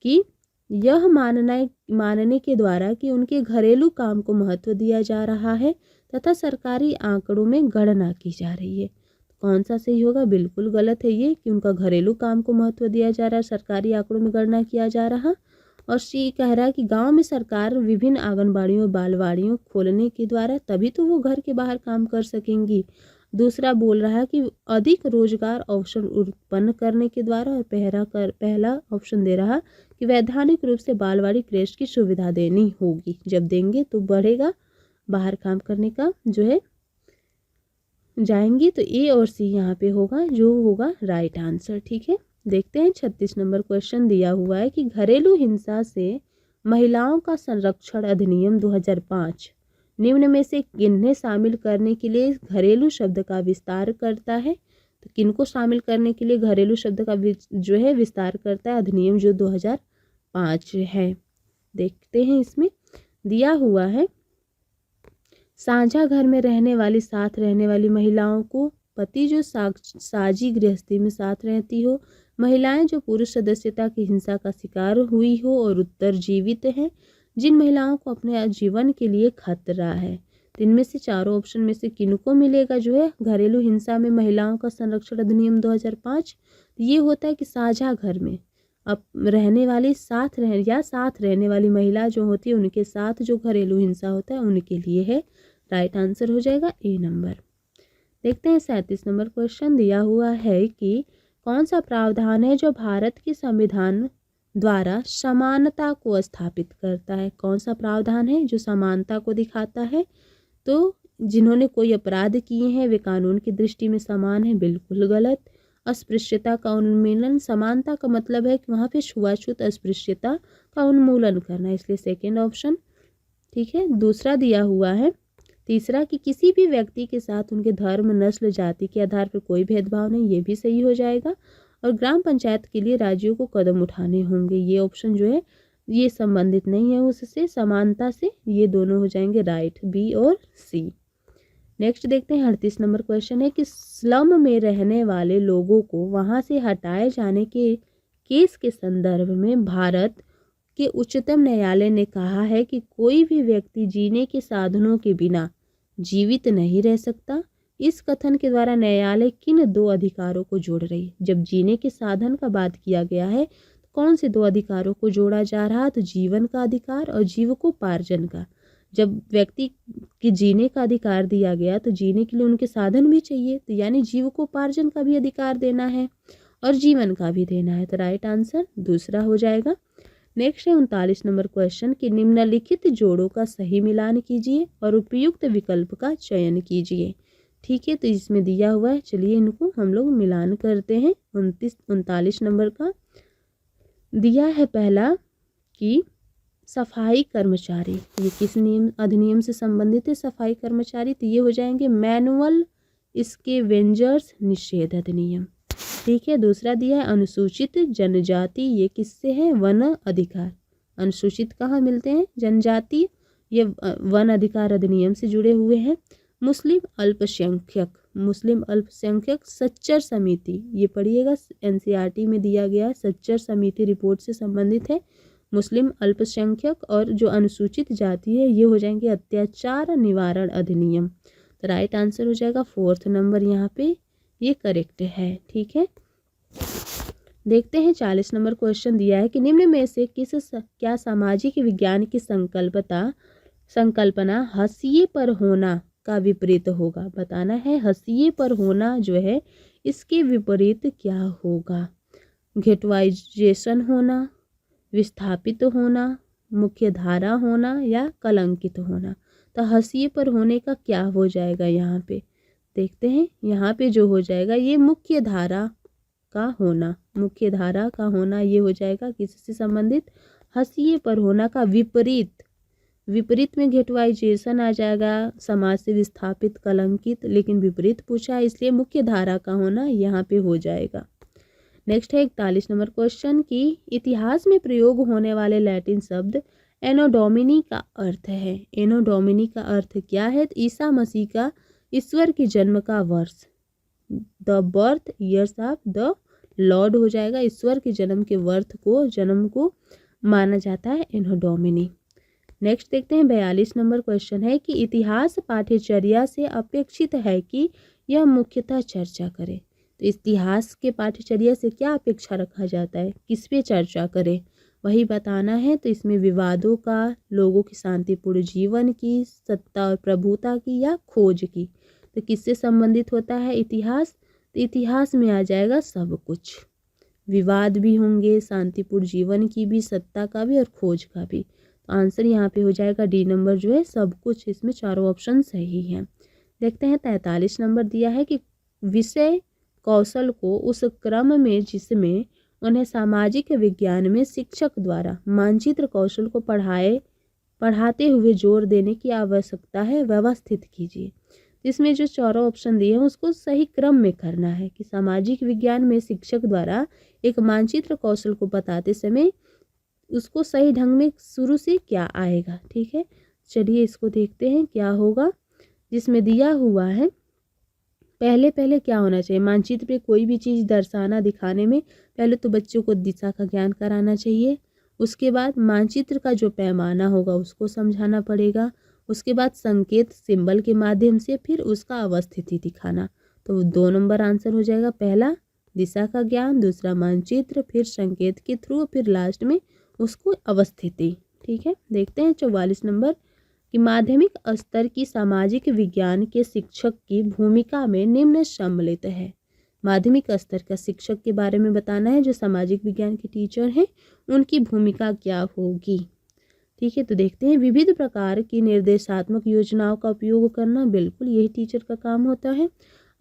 कि यह मानने के द्वारा कि उनके घरेलू काम को महत्व दिया जा रहा है तथा सरकारी आंकड़ों में गणना की जा रही है। कौन सा सही होगा? बिल्कुल गलत है ये कि उनका घरेलू काम को महत्व दिया जा रहा है, सरकारी आंकड़ों में गणना किया जा रहा। और सी कह रहा है कि गांव में सरकार विभिन्न आंगनबाड़ियों और बालवाड़ियों खोलने के द्वारा तभी तो वो घर के बाहर काम कर सकेंगी। दूसरा बोल रहा है कि अधिक रोजगार अवसर उत्पन्न करने के द्वारा। और पहला ऑप्शन दे रहा कि वैधानिक रूप से बालवाड़ी क्रेश की सुविधा देनी होगी, जब देंगे तो बढ़ेगा बाहर काम करने का जो है जाएंगी। तो ए और सी यहाँ पे होगा जो होगा राइट आंसर। ठीक है, देखते हैं 36 नंबर क्वेश्चन। दिया हुआ है कि घरेलू हिंसा से महिलाओं का संरक्षण अधिनियम 2005 निम्न में से किन्हें शामिल करने के लिए घरेलू शब्द का विस्तार करता है? तो किनको शामिल करने के लिए घरेलू शब्द का जो है विस्तार करता है? अधिनियम जो 2005 है। देखते हैं इसमें दिया हुआ है, साझा घर में रहने वाली, साथ रहने वाली महिलाओं को पति जो साझी गृहस्थी में साथ रहती हो, महिलाएं जो पुरुष सदस्यता की हिंसा का शिकार हुई हो और उत्तरजीवित हैं, जिन महिलाओं को अपने जीवन के लिए खतरा है। तो इनमें से चारों ऑप्शन में से किनको मिलेगा जो है घरेलू हिंसा में महिलाओं का संरक्षण अधिनियम 2005? ये होता है कि साझा घर में अब रहने वाली साथ रहने वाली महिला जो होती है उनके साथ जो घरेलू हिंसा होता है उनके लिए है। राइट आंसर हो जाएगा ए नंबर। देखते हैं 37 नंबर क्वेश्चन दिया हुआ है कि कौन सा प्रावधान है जो भारत के संविधान द्वारा समानता को स्थापित करता है? कौन सा प्रावधान है जो समानता को दिखाता है? तो जिन्होंने कोई अपराध किए हैं वे कानून की दृष्टि में समान हैं, बिल्कुल गलत। अस्पृश्यता का उन्मूलन, समानता का मतलब है कि वहाँ पे छुआछूत अस्पृश्यता का उन्मूलन करना, इसलिए सेकेंड ऑप्शन ठीक है। दूसरा दिया हुआ है तीसरा कि किसी भी व्यक्ति के साथ उनके धर्म, नस्ल, जाति के आधार पर कोई भेदभाव नहीं, ये भी सही हो जाएगा। और ग्राम पंचायत के लिए राज्यों को कदम उठाने होंगे, ये ऑप्शन जो है ये संबंधित नहीं है उससे, समानता से, ये दोनों हो जाएंगे राइट, बी और सी। नेक्स्ट देखते हैं 38 नंबर क्वेश्चन है कि स्लम में रहने वाले लोगों को वहां से हटाए जाने के केस के संदर्भ में भारत के उच्चतम न्यायालय ने कहा है कि कोई भी व्यक्ति जीने के साधनों के बिना जीवित नहीं रह सकता। इस कथन के द्वारा न्यायालय किन दो अधिकारों को जोड़ रही है? जब जीने के साधन का बात किया गया है तो कौन से दो अधिकारों को जोड़ा जा रहा है? तो जीवन का अधिकार और जीविकोपार्जन का। जब व्यक्ति के जीने का अधिकार दिया गया तो जीने के लिए उनके साधन भी चाहिए, तो यानी जीविकोपार्जन का भी अधिकार देना है और जीवन का भी देना है, तो राइट आंसर दूसरा हो जाएगा। नेक्स्ट है 39 नंबर क्वेश्चन कि निम्नलिखित जोड़ों का सही मिलान कीजिए और उपयुक्त विकल्प का चयन कीजिए। ठीक है, तो इसमें दिया हुआ है, चलिए इनको हम लोग मिलान करते हैं। 39 नंबर का दिया है पहला कि सफाई कर्मचारी, ये किस नियम अधिनियम से संबंधित है? सफाई कर्मचारी, तो ये हो जाएंगे मैनुअल स्कैवेंजर्स निषेध अधिनियम। ठीक है, दूसरा दिया है अनुसूचित जनजाति, ये किससे है? वन अधिकार। अनुसूचित कहाँ मिलते हैं? जनजाति, ये वन अधिकार अधिनियम से जुड़े हुए हैं। मुस्लिम अल्पसंख्यक सच्चर समिति, ये पढ़िएगा, एनसीईआरटी में दिया गया सच्चर समिति रिपोर्ट से संबंधित है। मुस्लिम अल्पसंख्यक और जो अनुसूचित जाति है ये हो जाएंगे अत्याचार निवारण अधिनियम, तो राइट आंसर हो जाएगा 4th नंबर, यहाँ पे ये करेक्ट है। ठीक है, देखते हैं 40 नंबर क्वेश्चन दिया है कि निम्न में से क्या सामाजिक विज्ञान की संकल्पना हंसिए पर होना का विपरीत होगा? बताना है हंसिए पर होना जो है इसके विपरीत क्या होगा? घेटवाइजेशन होना, विस्थापित होना, मुख्य धारा होना या कलंकित होना? तो हंसिए पर होने का क्या हो जाएगा? यहाँ पे देखते हैं, यहाँ पे जो हो जाएगा ये मुख्य धारा का होना, मुख्य धारा का होना ये हो जाएगा किससे संबंधित? हंसिए पर होना का विपरीत। विपरीत में घेटवाइजेशन आ जाएगा, समाज से विस्थापित, कलंकित, लेकिन विपरीत पूछा है इसलिए मुख्य धारा का होना यहाँ पे हो जाएगा। नेक्स्ट है 41 नंबर क्वेश्चन की इतिहास में प्रयोग होने वाले लैटिन शब्द एनो डोमिनी का अर्थ है। एनो डोमिनी का अर्थ क्या है? तो ईसा मसीह का ईश्वर के जन्म का वर्ष, the birth years of the Lord हो जाएगा। ईश्वर के जन्म के जन्म को माना जाता है एनो डोमिनी। नेक्स्ट देखते हैं 42 नंबर क्वेश्चन है कि इतिहास पाठ्यचर्या से अपेक्षित है कि यह मुख्यतः चर्चा करे। तो इतिहास के पाठ्यचर्या से क्या अपेक्षा रखा जाता है? किस पे चर्चा करे वही बताना है। तो इसमें विवादों का, लोगों की शांतिपूर्ण जीवन की, सत्ता और प्रभुता की या खोज की, तो किससे संबंधित होता है इतिहास? तो इतिहास में आ जाएगा सब कुछ, विवाद भी होंगे, शांतिपूर्ण जीवन की भी, सत्ता का भी और खोज का भी। तो आंसर यहाँ पे हो जाएगा डी नंबर जो है सब कुछ। इसमें चारों ऑप्शन सही हैं। देखते हैं 43 नंबर दिया है कि विषय कौशल को उस क्रम में जिसमें उन्हें सामाजिक विज्ञान में शिक्षक द्वारा मानचित्र कौशल को पढ़ाए पढ़ाते हुए जोर देने की आवश्यकता है, व्यवस्थित कीजिए। इसमें जो चारों ऑप्शन दिए हैं उसको सही क्रम में करना है कि सामाजिक विज्ञान में शिक्षक द्वारा एक मानचित्र कौशल को बताते समय उसको सही ढंग में शुरू से क्या आएगा। ठीक है, चलिए इसको देखते हैं क्या होगा। जिसमें दिया हुआ है पहले क्या होना चाहिए, मानचित्र पे कोई भी चीज़ दर्शाना दिखाने में पहले तो बच्चों को दिशा का ज्ञान कराना चाहिए। उसके बाद मानचित्र का जो पैमाना होगा उसको समझाना पड़ेगा। उसके बाद संकेत सिंबल के माध्यम से फिर उसका अवस्थिति दिखाना। तो 2 नंबर आंसर हो जाएगा। पहला दिशा का ज्ञान, दूसरा मानचित्र, फिर संकेत के थ्रू, फिर लास्ट में उसको अवस्थिति। ठीक है, देखते हैं 44 नंबर कि माध्यमिक स्तर की सामाजिक विज्ञान के शिक्षक की भूमिका में निम्न सम्मिलित है। माध्यमिक स्तर का शिक्षक के बारे में बताना है, जो सामाजिक विज्ञान के टीचर हैं उनकी भूमिका क्या होगी। ठीक है, तो देखते हैं। विविध प्रकार की निर्देशात्मक योजनाओं का उपयोग करना, बिल्कुल यही टीचर का काम होता है।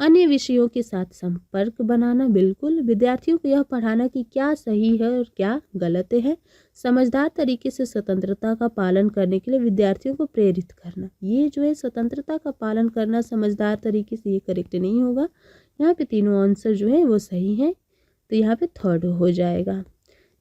अन्य विषयों के साथ संपर्क बनाना, बिल्कुल। विद्यार्थियों को यह पढ़ाना कि क्या सही है और क्या गलत है। समझदार तरीके से स्वतंत्रता का पालन करने के लिए विद्यार्थियों को प्रेरित करना, ये जो है स्वतंत्रता का पालन करना समझदार तरीके से, ये करेक्ट नहीं होगा। यहाँ पे तीनों आंसर जो है वो सही है, तो यहाँ पे थर्ड हो जाएगा।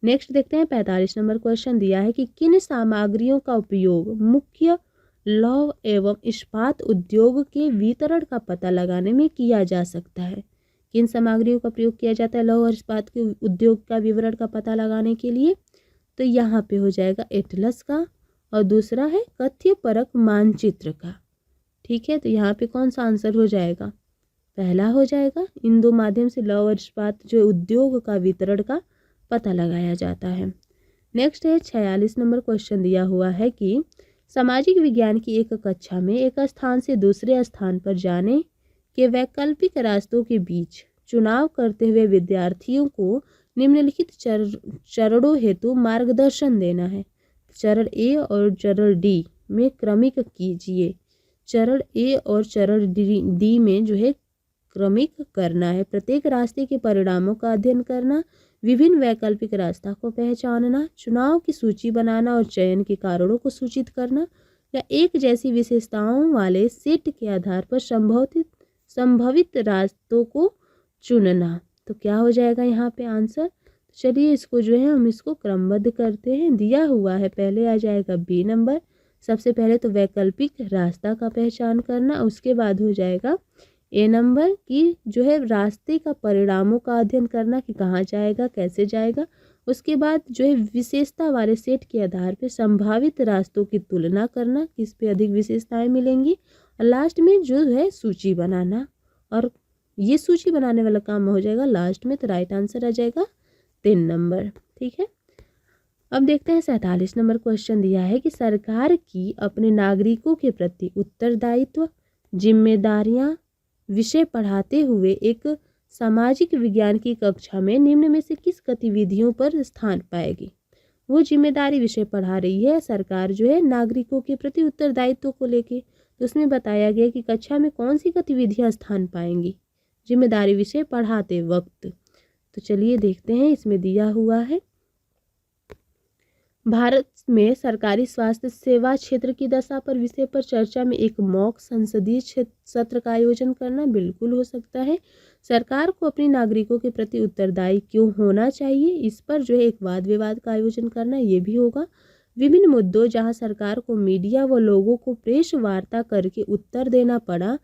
नेक्स्ट देखते हैं 45 नंबर क्वेश्चन दिया है कि किन सामग्रियों का उपयोग मुख्य लौह एवं इस्पात उद्योग के वितरण का पता लगाने में किया जा सकता है। किन सामग्रियों का प्रयोग किया जाता है लौह और इस्पात के उद्योग का विवरण का पता लगाने के लिए, तो यहाँ पे हो जाएगा एटलस का, और दूसरा है कथ्य परक मानचित्र का। ठीक है, तो यहाँ पे कौन सा आंसर हो जाएगा, पहला हो जाएगा। इन दो माध्यम से लौह और इस्पात जो उद्योग का वितरण का पता लगाया जाता है। नेक्स्ट है 46 नंबर क्वेश्चन दिया हुआ है कि सामाजिक विज्ञान की एक कक्षा में एक स्थान से दूसरे स्थान पर जाने के वैकल्पिक रास्तों के बीच चुनाव करते हुए विद्यार्थियों को निम्नलिखित चरणों हेतु मार्गदर्शन देना है। चरण ए और चरण डी में क्रमिक कीजिए। चरण ए और चरण डी में जो है क्रमिक करना है। प्रत्येक रास्ते के परिणामों का अध्ययन करना, विभिन्न वैकल्पिक रास्ता को पहचानना, चुनाव की सूची बनाना और चयन के कारणों को सूचित करना, या एक जैसी विशेषताओं वाले सेट के आधार पर संभावित रास्तों को चुनना। तो क्या हो जाएगा यहाँ पे आंसर। चलिए इसको जो है हम इसको क्रमबद्ध करते हैं। दिया हुआ है पहले आ जाएगा बी नंबर। सबसे पहले तो वैकल्पिक रास्ता का पहचान करना, उसके बाद हो जाएगा ए नंबर की जो है रास्ते का परिणामों का अध्ययन करना कि कहाँ जाएगा, कैसे जाएगा। उसके बाद जो है विशेषता वाले सेट के आधार पर संभावित रास्तों की तुलना करना, किस पे अधिक विशेषताएं मिलेंगी, और लास्ट में जो है सूची बनाना। और ये सूची बनाने वाला काम हो जाएगा लास्ट में, तो राइट आंसर आ जाएगा 3 नंबर। ठीक है, अब देखते हैं 47 नंबर क्वेश्चन दिया है कि सरकार की अपने नागरिकों के प्रति उत्तरदायित्व, जिम्मेदारियां विषय पढ़ाते हुए एक सामाजिक विज्ञान की कक्षा में निम्न में से किस गतिविधियों पर स्थान पाएगी। वो जिम्मेदारी विषय पढ़ा रही है सरकार जो है नागरिकों के प्रति उत्तरदायित्व को लेके, तो उसमें बताया गया कि कक्षा में कौन सी गतिविधियां स्थान पाएंगी जिम्मेदारी विषय पढ़ाते वक्त। तो चलिए देखते हैं, इसमें दिया हुआ है भारत में सरकारी स्वास्थ्य सेवा क्षेत्र की दशा पर विषय पर चर्चा में एक मॉक संसदीय सत्र का आयोजन करना, बिल्कुल हो सकता है। सरकार को अपने नागरिकों के प्रति उत्तरदायी क्यों होना चाहिए, इस पर जो है एक वाद विवाद का आयोजन करना, ये भी होगा। विभिन्न मुद्दों जहां सरकार को मीडिया व लोगों को प्रेस वार्ता करके उत्तर देना पड़ा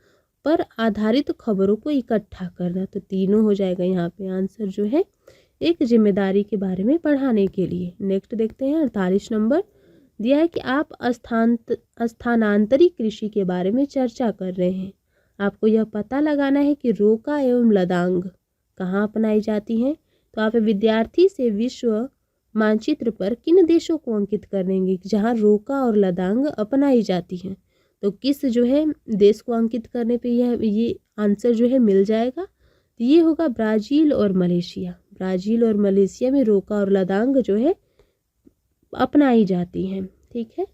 पर आधारित खबरों को इकट्ठा करना, तो तीनों हो जाएगा यहाँ पे आंसर जो है एक जिम्मेदारी के बारे में पढ़ाने के लिए। नेक्स्ट देखते हैं 48 नंबर दिया है कि आप स्थानांतरित कृषि के बारे में चर्चा कर रहे हैं। आपको यह पता लगाना है कि रोका एवं लदांग कहाँ अपनाई जाती हैं। तो आप विद्यार्थी से विश्व मानचित्र पर किन देशों को अंकित करेंगे जहाँ रोका और लदांग अपनाई जाती हैं। तो किस जो है देश को अंकित करने पे ये आंसर जो है मिल जाएगा। तो ये होगा ब्राज़ील और मलेशिया। ब्राज़ील और मलेशिया में रोका और लदांग जो है अपनाई जाती हैं। ठीक है,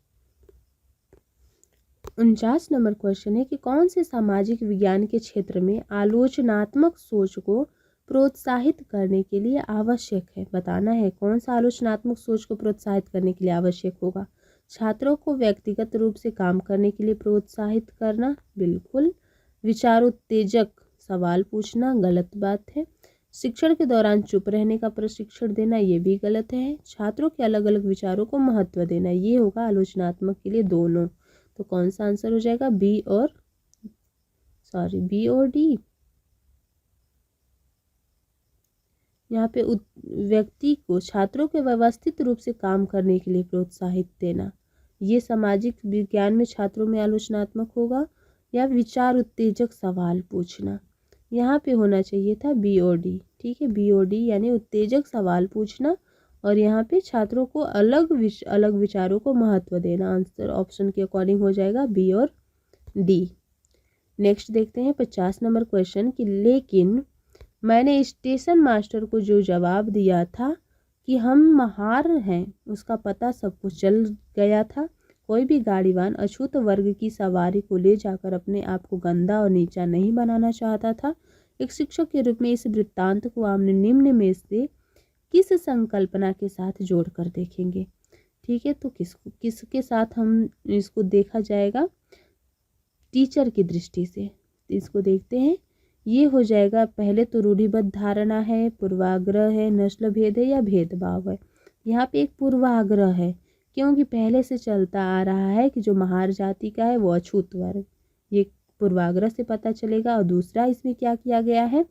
49 नंबर क्वेश्चन है कि कौन से सामाजिक विज्ञान के क्षेत्र में आलोचनात्मक सोच को प्रोत्साहित करने के लिए आवश्यक है। बताना है कौन सा आलोचनात्मक सोच को प्रोत्साहित करने के लिए आवश्यक होगा। छात्रों को व्यक्तिगत रूप से काम करने के लिए प्रोत्साहित करना, बिल्कुल। विचारोत्तेजक सवाल पूछना, गलत बात है। शिक्षण के दौरान चुप रहने का प्रशिक्षण देना, ये भी गलत है। छात्रों के अलग अलग विचारों को महत्व देना, ये होगा आलोचनात्मक के लिए दोनों। तो कौन सा आंसर हो जाएगा? बी और डी। यहाँ पे व्यक्ति को, छात्रों के व्यवस्थित रूप से काम करने के लिए प्रोत्साहित देना, ये सामाजिक विज्ञान में छात्रों में आलोचनात्मक होगा। या विचार उत्तेजक सवाल पूछना, यहाँ पे होना चाहिए था बी और डी। ठीक है, बी और डी यानी उत्तेजक सवाल पूछना और यहाँ पे छात्रों को अलग विचारों को महत्व देना। आंसर ऑप्शन के अकॉर्डिंग हो जाएगा बी और डी। नेक्स्ट देखते हैं 50 नंबर क्वेश्चन कि लेकिन मैंने स्टेशन मास्टर को जो जवाब दिया था कि हम महार हैं, उसका पता सबको चल गया था। कोई भी गाड़ीवान अछूत वर्ग की सवारी को ले जाकर अपने आप को गंदा और नीचा नहीं बनाना चाहता था। एक शिक्षक के रूप में इस वृत्तांत को हमने निम्न में से किस संकल्पना के साथ जोड़कर देखेंगे। ठीक है, तो किसके साथ हम इसको देखा जाएगा? टीचर की दृष्टि से। इसको देखते हैं। ये हो जाएगा, पहले तो रूढ़िबद्ध धारणा है, पूर्वाग्रह है, नस्ल भेद है या भेदभाव है। यहाँ पे एक पूर्वाग्रह है, क्योंकि पहले से चलता आ रहा है कि जो महार जाति का है वो अछूत वर्ग, ये पूर्वाग्रह से पता चलेगा। और दूसरा इसमें क्या किया गया है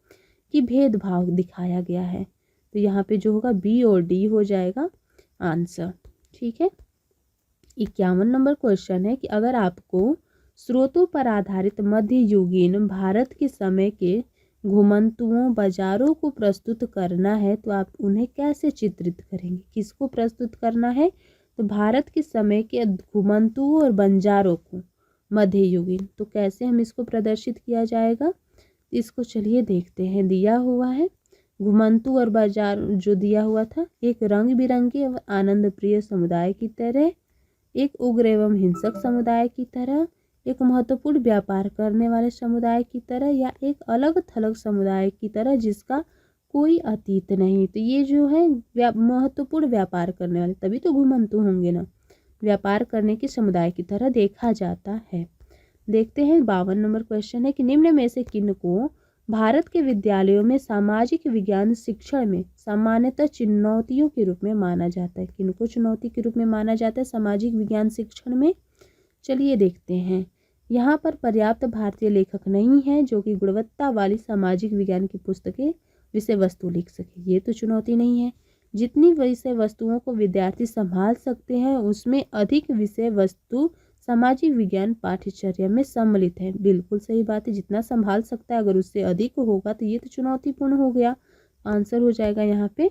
कि भेदभाव दिखाया गया है। तो यहाँ पे जो होगा बी और डी हो जाएगा आंसर। ठीक है, 51 नंबर क्वेश्चन है कि अगर आपको स्रोतों पर आधारित मध्ययुगीन भारत के समय के घुमंतुओं बाजारों को प्रस्तुत करना है तो आप उन्हें कैसे चित्रित करेंगे? किसको प्रस्तुत करना है? तो भारत के समय के घुमंतुओं और बंजारों को, मध्ययुगीन। तो कैसे हम इसको प्रदर्शित किया जाएगा? इसको चलिए देखते हैं। दिया हुआ है घुमंतु और बाजार जो दिया हुआ था, एक रंग बिरंगे एवं आनंद प्रिय समुदाय की तरह, एक उग्र एवं हिंसक समुदाय की तरह, एक महत्वपूर्ण व्यापार करने वाले समुदाय की तरह, या एक अलग थलग समुदाय की तरह जिसका कोई अतीत नहीं। तो ये जो है महत्वपूर्ण व्यापार करने वाले, तभी तो घुमंतु होंगे ना, व्यापार करने के समुदाय की तरह देखा जाता है। देखते हैं 52 नंबर क्वेश्चन है कि निम्न में से किन को भारत के विद्यालयों में सामाजिक विज्ञान शिक्षण में सामान्यतः चुनौतियों के रूप में माना जाता है? किनको चुनौती के रूप में माना जाता है सामाजिक विज्ञान शिक्षण में? चलिए देखते हैं। यहाँ पर पर्याप्त भारतीय लेखक नहीं हैं जो कि गुणवत्ता वाली सामाजिक विज्ञान की पुस्तकें विषय वस्तु लिख सके, ये तो चुनौती नहीं है। जितनी विषय वस्तुओं को विद्यार्थी संभाल सकते हैं उसमें अधिक विषय वस्तु सामाजिक विज्ञान पाठ्यचर्या में सम्मिलित है। बिल्कुल सही बात है, जितना संभाल सकता है अगर उससे अधिक होगा तो ये तो चुनौतीपूर्ण हो गया। आंसर हो जाएगा यहाँ पे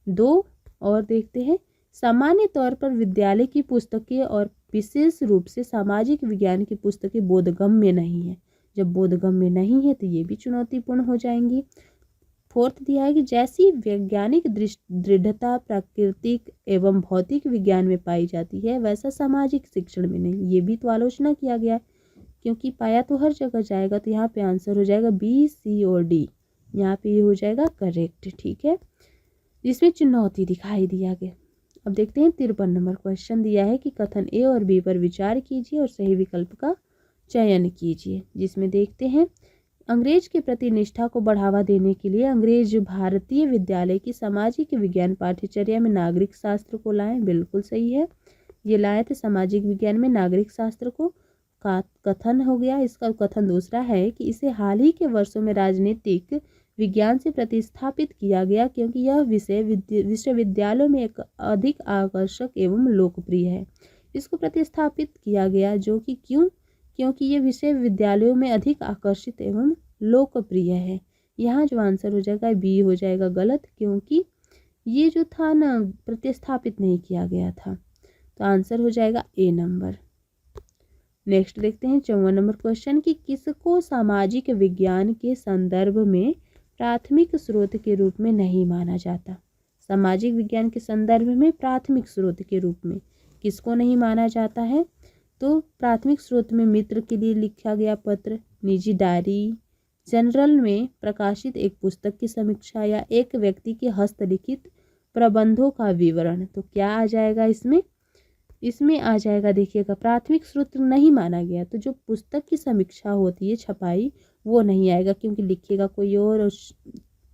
2। और देखते हैं, सामान्य तौर पर विद्यालय की पुस्तकें और विशेष रूप से सामाजिक विज्ञान की पुस्तकें बोधगम्य नहीं है। जब बोधगम्य नहीं है तो ये भी चुनौतीपूर्ण हो जाएंगी। 4th दिया है कि जैसी वैज्ञानिक दृढ़ता प्राकृतिक एवं भौतिक विज्ञान में पाई जाती है वैसा सामाजिक शिक्षण में नहीं, ये भी तो आलोचना किया गया है, क्योंकि पाया तो हर जगह जाएगा। तो यहाँ पे आंसर हो जाएगा बी, सी और डी। यहाँ पे ये हो जाएगा करेक्ट। ठीक है, जिसमें चुनौती दिखाई दिया गया। अब देखते हैं 53 नंबर क्वेश्चन दिया है कि कथन ए और बी पर विचार कीजिए और सही विकल्प का चयन कीजिए। जिसमें देखते हैं, अंग्रेज के प्रति निष्ठा को बढ़ावा देने के लिए अंग्रेज भारतीय विद्यालय की सामाजिक विज्ञान पाठ्यचर्या में नागरिक शास्त्र को लाए। बिल्कुल सही है, ये लाए थे सामाजिक विज्ञान में नागरिक शास्त्र को। का कथन हो गया। इसका कथन दूसरा है कि इसे हाल ही के वर्षों में राजनीतिक विज्ञान से प्रतिस्थापित किया गया क्योंकि यह विषय विश्वविद्यालयों में एक अधिक आकर्षक एवं लोकप्रिय है। इसको प्रतिस्थापित किया गया जो कि क्योंकि ये विषय विद्यालयों में अधिक आकर्षित एवं लोकप्रिय है। यहाँ जो आंसर हो जाएगा बी हो जाएगा गलत, क्योंकि ये जो था ना प्रतिस्थापित नहीं किया गया था। तो आंसर हो जाएगा ए नंबर। नेक्स्ट देखते हैं 54 नंबर क्वेश्चन कि किसको सामाजिक विज्ञान के संदर्भ में प्राथमिक स्रोत के रूप में नहीं माना जाता। सामाजिक विज्ञान के संदर्भ में प्राथमिक स्रोत के रूप में किसको नहीं माना जाता है? तो प्राथमिक स्रोत में मित्र के लिए लिखा गया पत्र, निजी डायरी, जनरल में प्रकाशित एक पुस्तक की समीक्षा या एक व्यक्ति के हस्तलिखित प्रबंधों का विवरण। तो क्या आ जाएगा इसमें? इसमें आ जाएगा, देखिएगा प्राथमिक स्रोत नहीं माना गया तो जो पुस्तक की समीक्षा होती है छपाई वो नहीं आएगा, क्योंकि लिखिएगा कोई और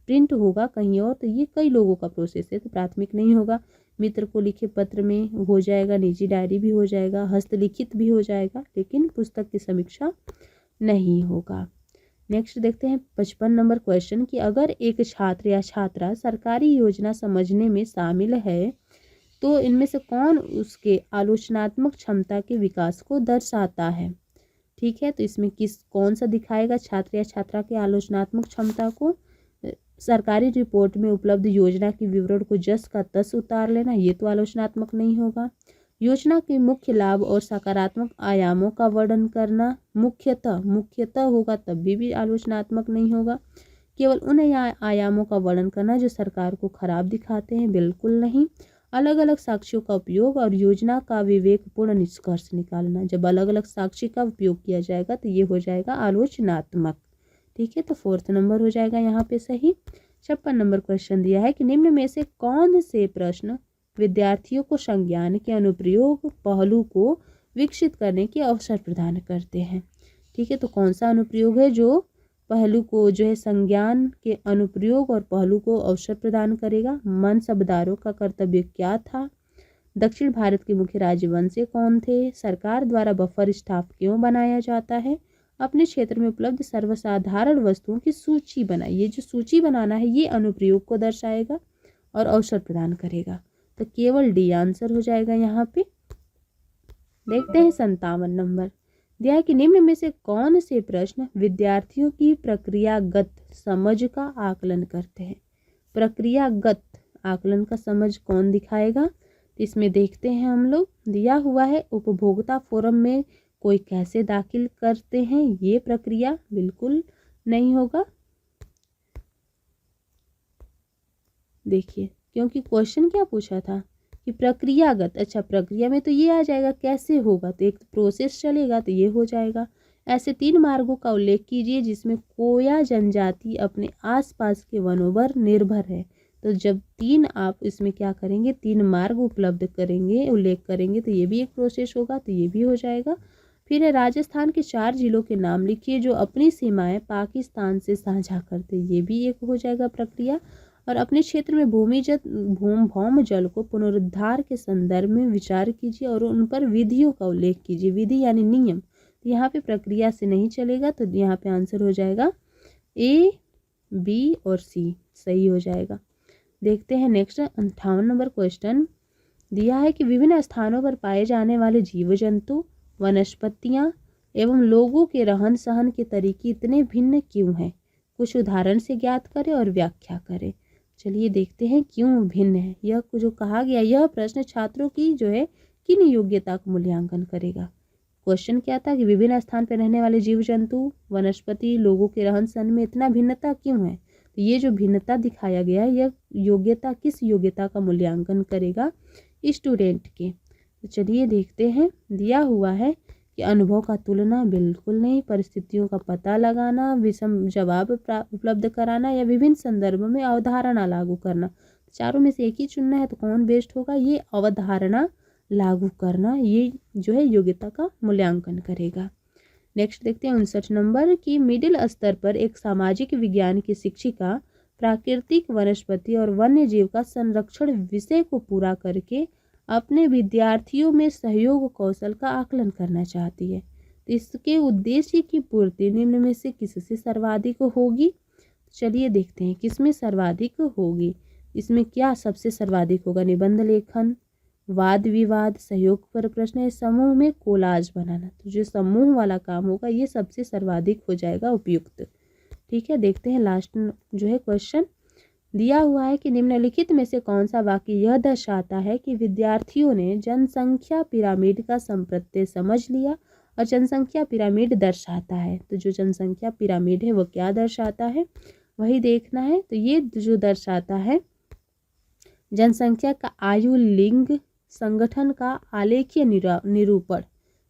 प्रिंट होगा कहीं और, तो ये कई लोगों का प्रोसेस है तो प्राथमिक नहीं होगा। मित्र को लिखे पत्र में हो जाएगा, निजी डायरी भी हो जाएगा, हस्तलिखित भी हो जाएगा, लेकिन पुस्तक की समीक्षा नहीं होगा। नेक्स्ट देखते हैं 55 नंबर क्वेश्चन कि अगर एक छात्र या छात्रा सरकारी योजना समझने में शामिल है तो इनमें से कौन उसके आलोचनात्मक क्षमता के विकास को दर्शाता है। ठीक है, तो इसमें कौन सा दिखाएगा छात्र या छात्रा के आलोचनात्मक क्षमता को। सरकारी रिपोर्ट में उपलब्ध योजना के विवरण को जस का तस उतार लेना, ये तो आलोचनात्मक नहीं होगा। योजना के मुख्य लाभ और सकारात्मक आयामों का वर्णन करना, मुख्यतः होगा तब भी आलोचनात्मक नहीं होगा। केवल उन आयामों का वर्णन करना जो सरकार को खराब दिखाते हैं, बिल्कुल नहीं। अलग अलग साक्ष्यों का उपयोग और योजना का विवेकपूर्ण निष्कर्ष निकालना, जब अलग अलग साक्ष्य का उपयोग किया जाएगा तो ये हो जाएगा आलोचनात्मक। ठीक है, तो 4th नंबर हो जाएगा यहाँ पे सही। 56 नंबर क्वेश्चन दिया है कि निम्न में से कौन से प्रश्न विद्यार्थियों को संज्ञान के अनुप्रयोग पहलू को विकसित करने के अवसर प्रदान करते हैं। ठीक है, तो कौन सा अनुप्रयोग है जो पहलू को जो है संज्ञान के अनुप्रयोग और पहलू को अवसर प्रदान करेगा। मनसबदारों का कर्तव्य क्या था, दक्षिण भारत के मुख्य राजवंश कौन थे, सरकार द्वारा बफर स्टाफ क्यों बनाया जाता है, अपने क्षेत्र में उपलब्ध सर्वसाधारण वस्तुओं की सूची बनाइए। ये जो सूची बनाना है ये अनुप्रयोग को दर्शाएगा और अवसर प्रदान करेगा, तो केवल डी आंसर हो जाएगा यहाँ पे। देखते हैं 57 नंबर दिया है कि निम्न में से कौन से प्रश्न विद्यार्थियों की प्रक्रियागत समझ का आकलन करते हैं। प्रक्रियागत आकलन का समझ कौन दिखाएगा, तो इसमें देखते हैं हम लोग, दिया हुआ है उपभोक्ता फोरम में कोई कैसे दाखिल करते हैं, ये प्रक्रिया बिल्कुल नहीं होगा। देखिए, क्योंकि क्वेश्चन क्या पूछा था कि प्रक्रियागत, अच्छा प्रक्रिया में तो ये आ जाएगा कैसे होगा, तो एक प्रोसेस चलेगा तो ये हो जाएगा। ऐसे 3 मार्गों का उल्लेख कीजिए जिसमें कोया जनजाति अपने आसपास के वनों पर निर्भर है। तो जब 3 आप इसमें क्या करेंगे, 3 मार्ग उपलब्ध करेंगे, उल्लेख करेंगे, तो ये भी एक प्रोसेस होगा, तो ये भी हो जाएगा। फिर है राजस्थान के 4 जिलों के नाम लिखिए जो अपनी सीमाएं पाकिस्तान से साझा करते, ये भी एक हो जाएगा प्रक्रिया। और अपने क्षेत्र में भौम जल को पुनरुद्धार के संदर्भ में विचार कीजिए और उन पर विधियों का उल्लेख कीजिए। विधि यानी नियम, तो यहाँ पे प्रक्रिया से नहीं चलेगा, तो यहाँ पे आंसर हो जाएगा A, B और C सही हो जाएगा। देखते हैं नेक्स्ट 58 नंबर क्वेश्चन दिया है कि विभिन्न स्थानों पर पाए जाने वाले जीव जंतु, वनस्पतियाँ एवं लोगों के रहन सहन के तरीके इतने भिन्न क्यों हैं, कुछ उदाहरण से ज्ञात करें और व्याख्या करें। चलिए देखते हैं क्यों भिन्न है। यह जो कहा गया यह प्रश्न छात्रों की जो है किन योग्यता का मूल्यांकन करेगा। क्वेश्चन क्या था कि विभिन्न स्थान पर रहने वाले जीव जंतु, वनस्पति, लोगों के रहन सहन में इतना भिन्नता क्यों है, तो ये जो भिन्नता दिखाया गया है यह योग्यता किस योग्यता का मूल्यांकन करेगा, स्टूडेंट के। तो चलिए देखते हैं, दिया हुआ है कि अनुभव का तुलना बिल्कुल नहीं, परिस्थितियों का पता लगाना, विषम जवाब उपलब्ध कराना या विभिन्न संदर्भों में अवधारणा लागू करना। चारों में से एक ही चुनना है, तो कौन बेस्ट होगा, ये अवधारणा लागू करना, ये जो है योग्यता का मूल्यांकन करेगा। नेक्स्ट देखते हैं 59 नंबर की मिडिल स्तर पर एक सामाजिक विज्ञान की शिक्षिका प्राकृतिक, वनस्पति और वन्य जीव का संरक्षण विषय को पूरा करके अपने विद्यार्थियों में सहयोग कौशल का आकलन करना चाहती है। तो इसके उद्देश्य की पूर्ति निम्न में से किससे सर्वाधिक होगी। चलिए देखते हैं किसमें सर्वाधिक होगी। इसमें क्या सबसे सर्वाधिक होगा, निबंध लेखन, वाद विवाद, सहयोग पर प्रश्न, समूह में कोलाज बनाना। तो जो समूह वाला काम होगा ये सबसे सर्वाधिक हो जाएगा उपयुक्त। ठीक है, देखते हैं लास्ट जो है क्वेश्चन दिया हुआ है कि निम्नलिखित में से कौन सा वाक्य यह दर्शाता है कि विद्यार्थियों ने जनसंख्या पिरामिड का संप्रत्यय समझ लिया और जनसंख्या पिरामिड दर्शाता है। तो जो जनसंख्या पिरामिड है वो क्या दर्शाता है वही देखना है। तो ये जो दर्शाता है जनसंख्या का आयु लिंग संगठन का आलेखीय निरूपण,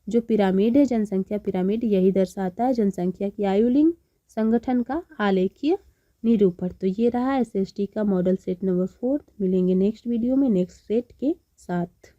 जो पिरामिड है जनसंख्या पिरामिड यही दर्शाता है जनसंख्या की आयु लिंग संगठन का आलेखीय निरूपण। तो ये रहा SST का मॉडल सेट नंबर 4। मिलेंगे नेक्स्ट वीडियो में नेक्स्ट सेट के साथ।